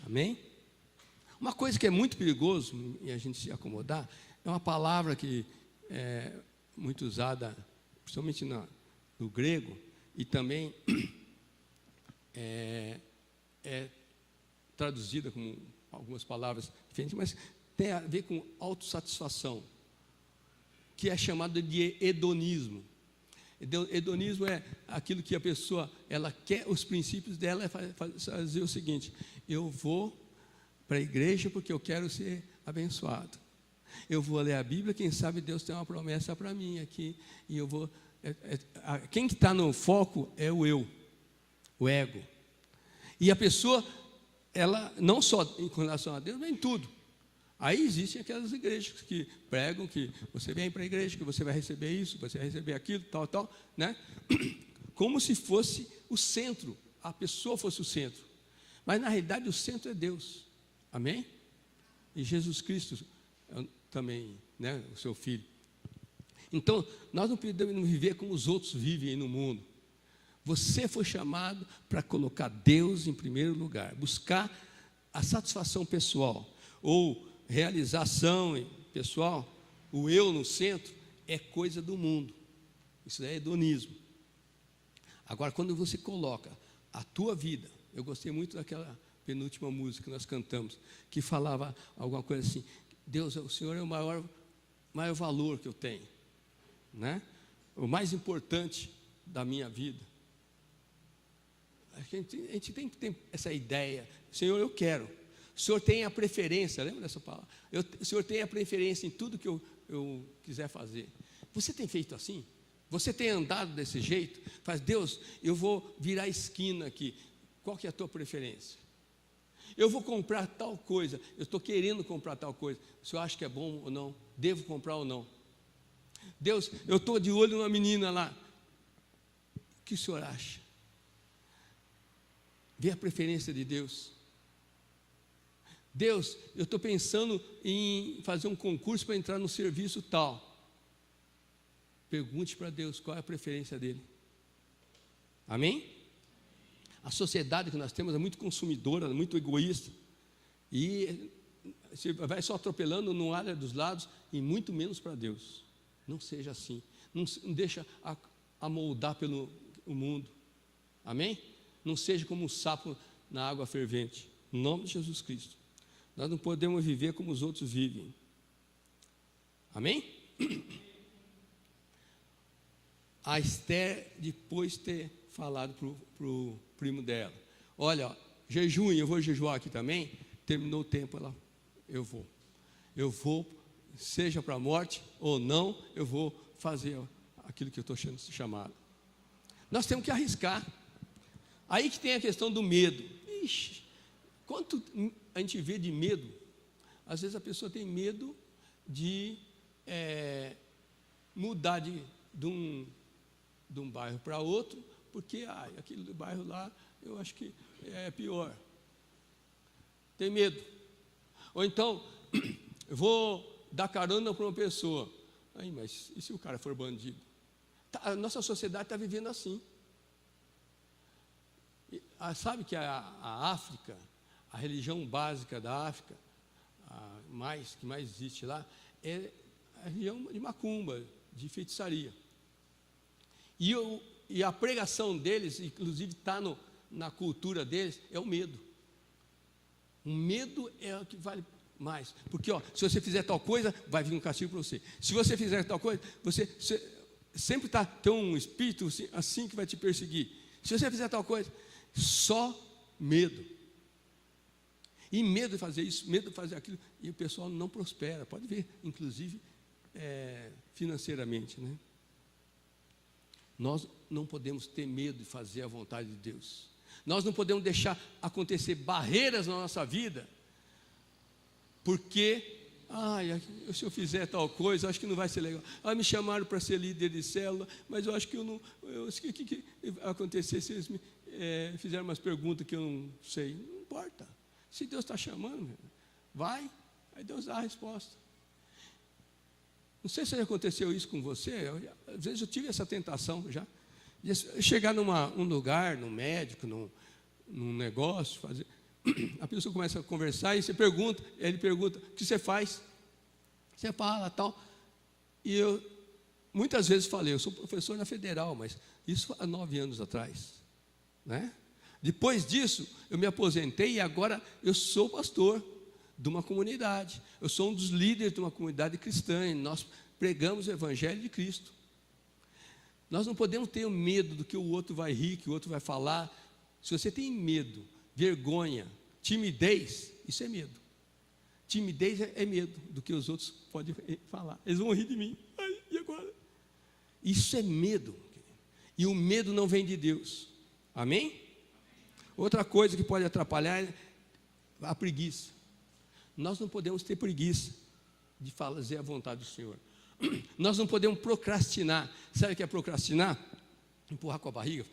Amém? Uma coisa que é muito perigoso em a gente se acomodar é uma palavra que é muito usada, principalmente no grego, e também é traduzida como algumas palavras diferentes, mas tem a ver com autossatisfação, que é chamado de hedonismo. Hedonismo é aquilo que a pessoa, ela quer, os princípios dela é fazer o seguinte: eu vou para a igreja porque eu quero ser abençoado. Eu vou ler a Bíblia, quem sabe Deus tem uma promessa para mim aqui, e eu vou... quem que está no foco é o eu, o ego. E a pessoa, ela não só em relação a Deus, mas em tudo. Aí existem aquelas igrejas que pregam que você vem para a igreja, que você vai receber isso, você vai receber aquilo, tal, né? Como se fosse o centro, a pessoa fosse o centro. Mas na realidade o centro é Deus. Amém? E Jesus Cristo também, né? O seu Filho. Então, nós não podemos viver como os outros vivem no mundo. Você foi chamado para colocar Deus em primeiro lugar, buscar a satisfação pessoal, ou realização pessoal, o eu no centro, é coisa do mundo. Isso é hedonismo. Agora, quando você coloca a tua vida, eu gostei muito daquela penúltima música que nós cantamos, que falava alguma coisa assim: Deus, o Senhor é o maior valor que eu tenho, né? O mais importante da minha vida. A gente tem que ter essa ideia: Senhor, eu quero. O Senhor tem a preferência, lembra dessa palavra? O Senhor tem a preferência em tudo que eu quiser fazer. Você tem feito assim? Você tem andado desse jeito? Faz, Deus, eu vou virar a esquina aqui. Qual que é a tua preferência? Eu vou comprar tal coisa, eu estou querendo comprar tal coisa. O Senhor acha que é bom ou não? Devo comprar ou não? Deus, eu estou de olho numa menina lá. O que o Senhor acha? Vê a preferência de Deus. Deus, eu estou pensando em fazer um concurso para entrar no serviço tal. Pergunte para Deus qual é a preferência dele. Amém? A sociedade que nós temos é muito consumidora, muito egoísta. E você vai só atropelando no área dos lados e muito menos para Deus. Não seja assim. Não deixa amoldar pelo mundo. Amém? Não seja como um sapo na água fervente. Em nome de Jesus Cristo. Nós não podemos viver como os outros vivem. Amém? A Esther, depois de ter falado para o primo dela: olha, jejum, eu vou jejuar aqui também. Terminou o tempo, eu vou, seja para a morte ou não, eu vou fazer aquilo que eu estou sendo chamado. Nós temos que arriscar. Aí que tem a questão do medo. Ixi, quanto a gente vê de medo? Às vezes a pessoa tem medo de mudar de um bairro para outro, porque aquele do bairro lá, eu acho que é pior. Tem medo. Ou então, eu vou dar carona para uma pessoa. Aí, mas e se o cara for bandido? A nossa sociedade está vivendo assim. Sabe que a África, a religião básica da África, que mais existe lá, é a religião de macumba, de feitiçaria. E a pregação deles, inclusive está na cultura deles, é o medo. O medo é o que vale mais. Porque se você fizer tal coisa, vai vir um castigo para você. Se você fizer tal coisa, você sempre tem um espírito assim que vai te perseguir. Se você fizer tal coisa, só medo. E medo de fazer isso, medo de fazer aquilo, e o pessoal não prospera. Pode ver, inclusive financeiramente, né? Nós não podemos ter medo de fazer a vontade de Deus. Nós não podemos deixar acontecer barreiras na nossa vida, porque se eu fizer tal coisa, acho que não vai ser legal. Me chamaram para ser líder de célula, mas eu acho que o que vai acontecer se eles me fizeram umas perguntas que eu não sei? Não importa. Se Deus está chamando, vai, aí Deus dá a resposta. Não sei se já aconteceu isso com você. Às vezes eu tive essa tentação já, de chegar num lugar, num médico, num negócio, fazer. A pessoa começa a conversar e ele pergunta: o que você faz? Você fala tal. E eu muitas vezes falei: eu sou professor na Federal, mas isso há 9 anos atrás, né? Depois disso, eu me aposentei e agora eu sou pastor de uma comunidade. Eu sou um dos líderes de uma comunidade cristã e nós pregamos o Evangelho de Cristo. Nós não podemos ter medo do que o outro vai rir, que o outro vai falar. Se você tem medo, vergonha, timidez, isso é medo. Timidez é medo do que os outros podem falar. Eles vão rir de mim. E agora? Isso é medo. E o medo não vem de Deus. Amém? Outra coisa que pode atrapalhar é a preguiça. Nós não podemos ter preguiça de fazer a vontade do Senhor. Nós não podemos procrastinar. Sabe o que é procrastinar? Empurrar com a barriga.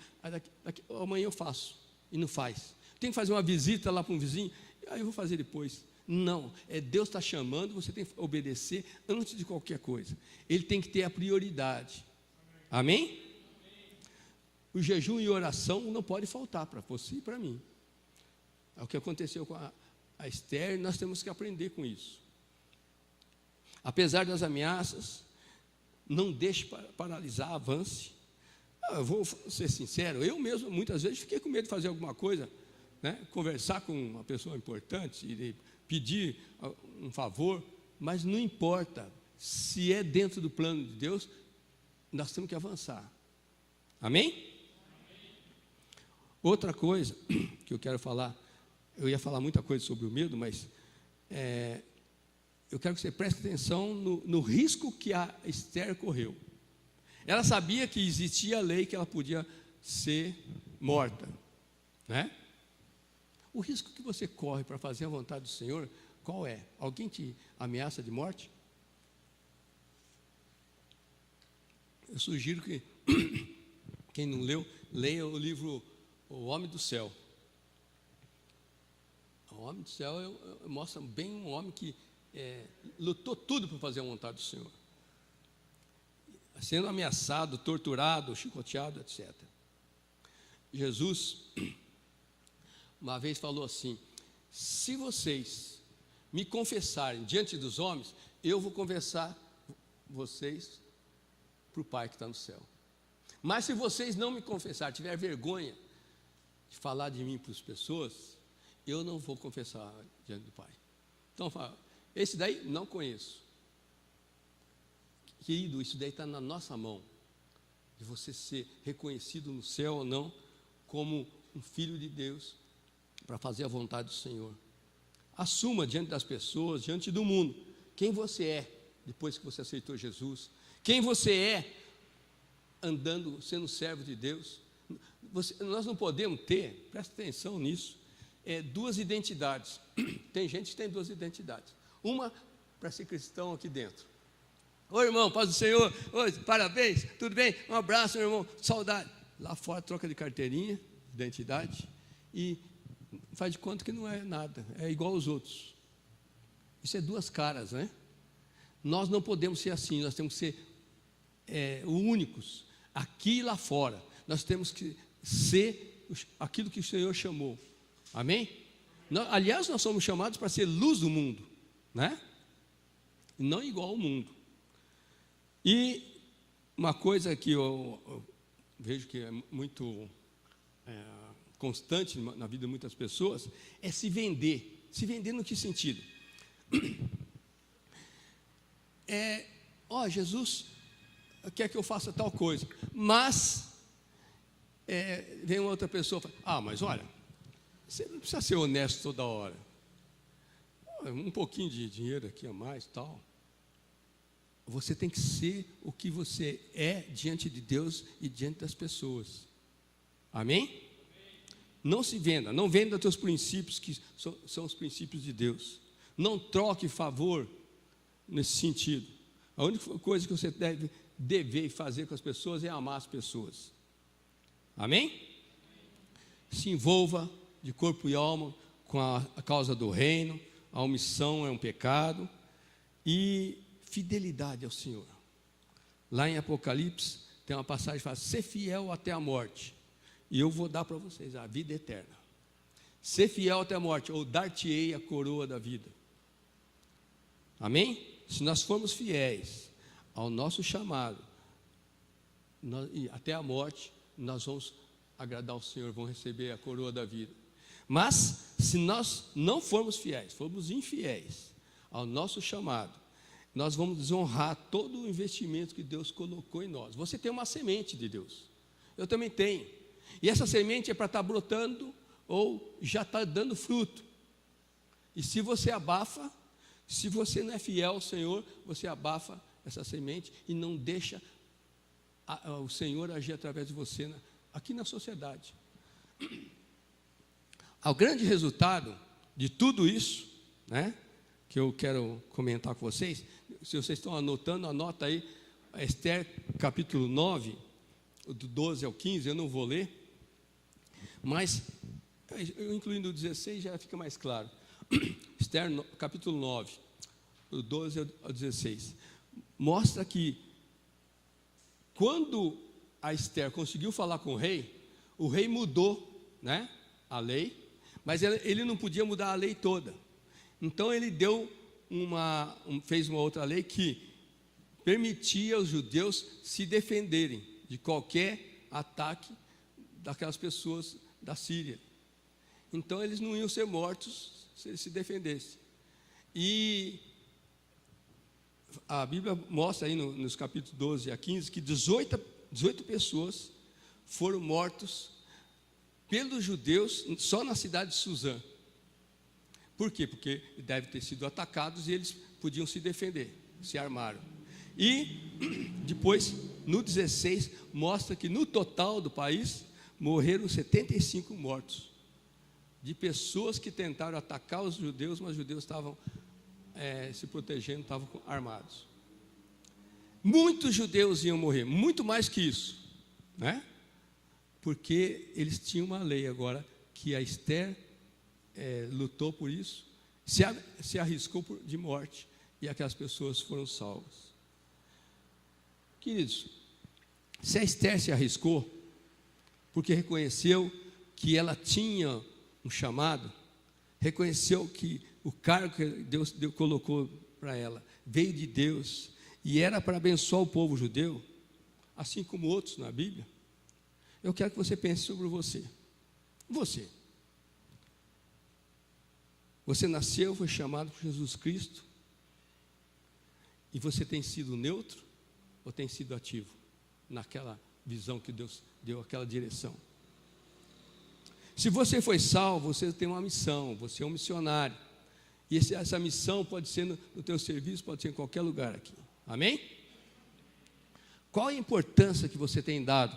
Amanhã eu faço. E não faz. Tem que fazer uma visita lá para um vizinho. Eu vou fazer depois. Não, Deus está chamando, você tem que obedecer antes de qualquer coisa. Ele tem que ter a prioridade. Amém? O jejum e oração não pode faltar para você e para mim. É o que aconteceu com a Esther, nós temos que aprender com isso. Apesar das ameaças, não deixe paralisar, avance. Eu vou ser sincero, eu mesmo muitas vezes fiquei com medo de fazer alguma coisa, né? Conversar com uma pessoa importante, e pedir um favor, mas não importa, se é dentro do plano de Deus, nós temos que avançar. Amém? Outra coisa que eu quero falar, eu ia falar muita coisa sobre o medo, mas eu quero que você preste atenção no risco que a Esther correu. Ela sabia que existia a lei que ela podia ser morta, né? O risco que você corre para fazer a vontade do Senhor, qual é? Alguém te ameaça de morte? Eu sugiro que quem não leu, leia o livro O Homem do Céu. O Homem do Céu mostra bem um homem que lutou tudo para fazer a vontade do Senhor, sendo ameaçado, torturado, chicoteado, etc. Jesus uma vez falou assim: se vocês me confessarem diante dos homens, eu vou confessar vocês para o Pai que está no céu. Mas se vocês não me confessarem, tiver vergonha de falar de mim para as pessoas, eu não vou confessar diante do Pai. Então fala, esse daí não conheço. Querido, isso daí está na nossa mão. de você ser reconhecido no céu ou não como um filho de Deus para fazer a vontade do Senhor. Assuma diante das pessoas, diante do mundo, quem você é depois que você aceitou Jesus, quem você é andando, sendo servo de Deus. Nós não podemos ter, presta atenção nisso, duas identidades. Tem gente que tem duas identidades. Uma para ser cristão aqui dentro. Oi, irmão, paz do Senhor. Oi, parabéns, tudo bem? Um abraço, meu irmão, saudade. Lá fora troca de carteirinha, identidade, e faz de conta que não é nada, é igual aos outros. Isso é duas caras, né? Nós não podemos ser assim, nós temos que ser únicos, aqui e lá fora. Nós temos que ser aquilo que o Senhor chamou. Amém? Aliás, nós somos chamados para ser luz do mundo, né? E não igual ao mundo. E uma coisa que eu vejo que é muito constante na vida de muitas pessoas é se vender. Se vender no que sentido? Jesus quer que eu faça tal coisa, mas vem uma outra pessoa e fala, mas olha, você não precisa ser honesto toda hora, um pouquinho de dinheiro aqui a mais, tal. Você tem que ser o que você é diante de Deus e diante das pessoas. Amém? Não se venda, não venda teus princípios, que são os princípios de Deus. Não troque favor nesse sentido. A única coisa que você deve fazer com as pessoas é amar as pessoas. Amém? Se envolva de corpo e alma com a causa do reino. A omissão é um pecado. E fidelidade ao Senhor. Lá em Apocalipse tem uma passagem que fala, ser fiel até a morte. E eu vou dar para vocês a vida eterna. Ser fiel até a morte, ou dar-te-ei a coroa da vida. Amém? Se nós formos fiéis ao nosso chamado, e até a morte, nós vamos agradar ao Senhor, vamos receber a coroa da vida. Mas, se nós não formos fiéis, formos infiéis ao nosso chamado, nós vamos desonrar todo o investimento que Deus colocou em nós. Você tem uma semente de Deus, eu também tenho, e essa semente é para estar brotando, ou já está dando fruto, e se você abafa, se você não é fiel ao Senhor, você abafa essa semente, e não deixa o Senhor agir através de você, aqui na sociedade. O grande resultado de tudo isso, né, que eu quero comentar com vocês, se vocês estão anotando, anota aí, Esther capítulo 9, do 12 ao 15, eu não vou ler, mas, eu incluindo o 16, já fica mais claro. Esther capítulo 9, do 12 ao 16, mostra que, quando a Esther conseguiu falar com o rei mudou, né, a lei, mas ele não podia mudar a lei toda. Então ele fez uma outra lei que permitia aos judeus se defenderem de qualquer ataque daquelas pessoas da Síria. Então eles não iam ser mortos se eles se defendessem. E a Bíblia mostra aí nos capítulos 12 a 15 que 18 pessoas foram mortos pelos judeus só na cidade de Suzã. Por quê? Porque devem ter sido atacados e eles podiam se defender, se armaram. E depois, no 16, mostra que no total do país morreram 75 mortos, de pessoas que tentaram atacar os judeus, mas os judeus estavam se protegendo, estavam armados. Muitos judeus iam morrer, muito mais que isso, né? Porque eles tinham uma lei agora, que a Esther lutou por isso, se arriscou de morte, e aquelas pessoas foram salvas. Queridos, se a Esther se arriscou, porque reconheceu que ela tinha um chamado, reconheceu que o cargo que Deus colocou para ela veio de Deus, e era para abençoar o povo judeu, assim como outros na Bíblia. Eu quero que você pense sobre você. Você nasceu, foi chamado por Jesus Cristo, e você tem sido neutro ou tem sido ativo naquela visão que Deus deu, aquela direção. Se você foi salvo, você tem uma missão, você é um missionário. E essa missão pode ser no teu serviço, pode ser em qualquer lugar aqui. Amém? Qual a importância que você tem dado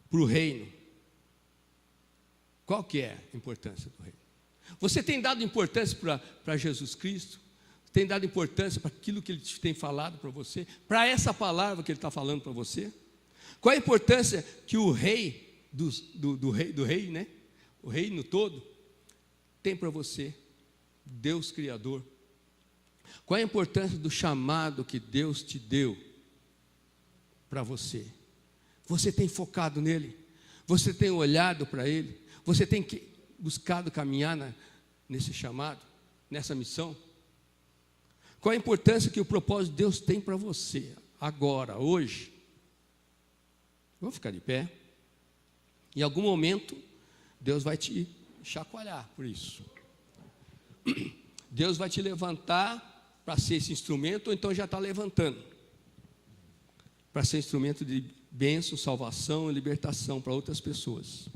para o reino? Qual que é a importância do reino? Você tem dado importância para Jesus Cristo? Tem dado importância para aquilo que Ele tem falado para você? Para essa palavra que Ele está falando para você? Qual a importância que o rei do rei, né? O reino todo tem para você, Deus Criador? Qual a importância do chamado que Deus te deu para você? Você tem focado nele? Você tem olhado para ele? Você tem buscado caminhar nesse chamado, nessa missão? Qual a importância que o propósito de Deus tem para você, agora, hoje? Vamos ficar de pé. Em algum momento, Deus vai te chacoalhar por isso. Deus vai te levantar para ser esse instrumento, ou então já está levantando, para ser instrumento de bênção, salvação e libertação para outras pessoas.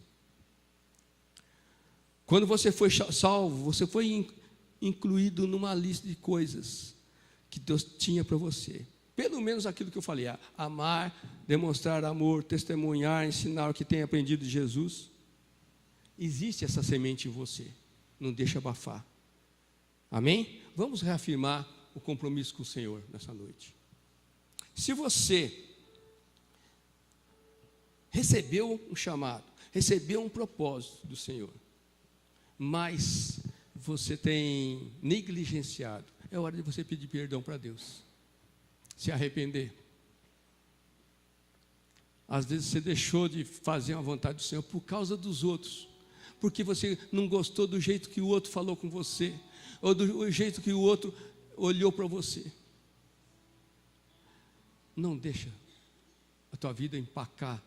Quando você foi salvo, você foi incluído numa lista de coisas que Deus tinha para você. Pelo menos aquilo que eu falei: amar, demonstrar amor, testemunhar, ensinar o que tem aprendido de Jesus. Existe essa semente em você, não deixa abafar. Amém? Vamos reafirmar o compromisso com o Senhor nessa noite. Se você recebeu um chamado, recebeu um propósito do Senhor, mas você tem negligenciado, é hora de você pedir perdão para Deus, se arrepender. Às vezes você deixou de fazer a vontade do Senhor por causa dos outros, porque você não gostou do jeito que o outro falou com você, ou do jeito que o outro olhou para você. Não deixa a tua vida empacar,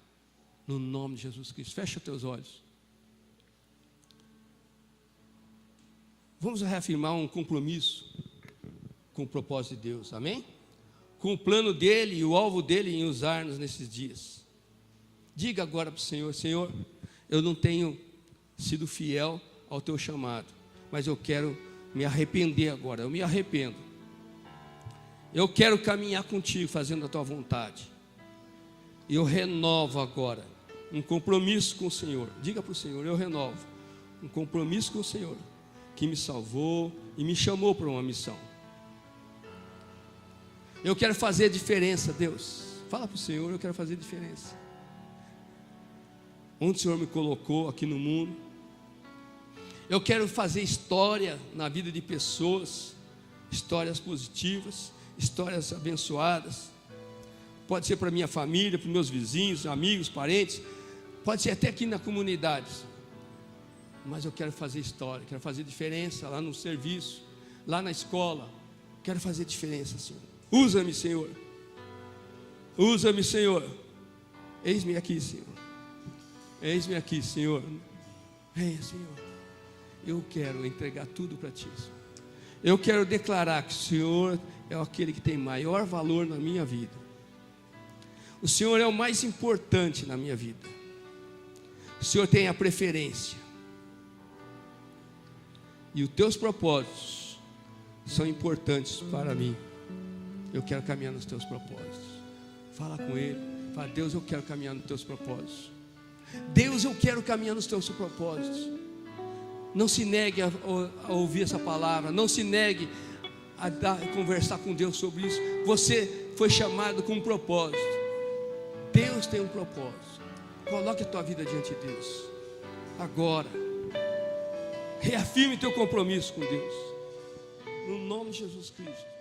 no nome de Jesus Cristo. Fecha teus olhos. Vamos reafirmar um compromisso com o propósito de Deus, amém? Com o plano dele e o alvo dele em usar-nos nesses dias. Diga agora para o Senhor: Senhor, eu não tenho sido fiel ao teu chamado, mas eu quero me arrepender agora. Eu me arrependo. Eu quero caminhar contigo, fazendo a tua vontade. E eu renovo agora um compromisso com o Senhor. Diga para o Senhor: eu renovo um compromisso com o Senhor, que me salvou e me chamou para uma missão. Eu quero fazer diferença, Deus. Fala para o Senhor: eu quero fazer diferença. Onde o Senhor me colocou aqui no mundo, eu quero fazer história na vida de pessoas, histórias positivas, histórias abençoadas. Pode ser para minha família, para meus vizinhos, amigos, parentes, pode ser até aqui na comunidade. Mas eu quero fazer história, quero fazer diferença lá no serviço, lá na escola. Quero fazer diferença, Senhor. Usa-me, Senhor. Usa-me, Senhor. Eis-me aqui, Senhor. Eis-me aqui, Senhor. Venha, Senhor. Eu quero entregar tudo para Ti, Senhor. Eu quero declarar que o Senhor é aquele que tem maior valor na minha vida. O Senhor é o mais importante na minha vida. O Senhor tem a preferência. E os Teus propósitos são importantes para mim. Eu quero caminhar nos Teus propósitos. Fala com Ele. Fala: Deus, eu quero caminhar nos Teus propósitos. Deus, eu quero caminhar nos Teus propósitos. Não se negue a ouvir essa palavra. Não se negue a conversar com Deus sobre isso. Você foi chamado com um propósito. Deus tem um propósito. Coloque a tua vida diante de Deus agora. Reafirme teu compromisso com Deus, no nome de Jesus Cristo.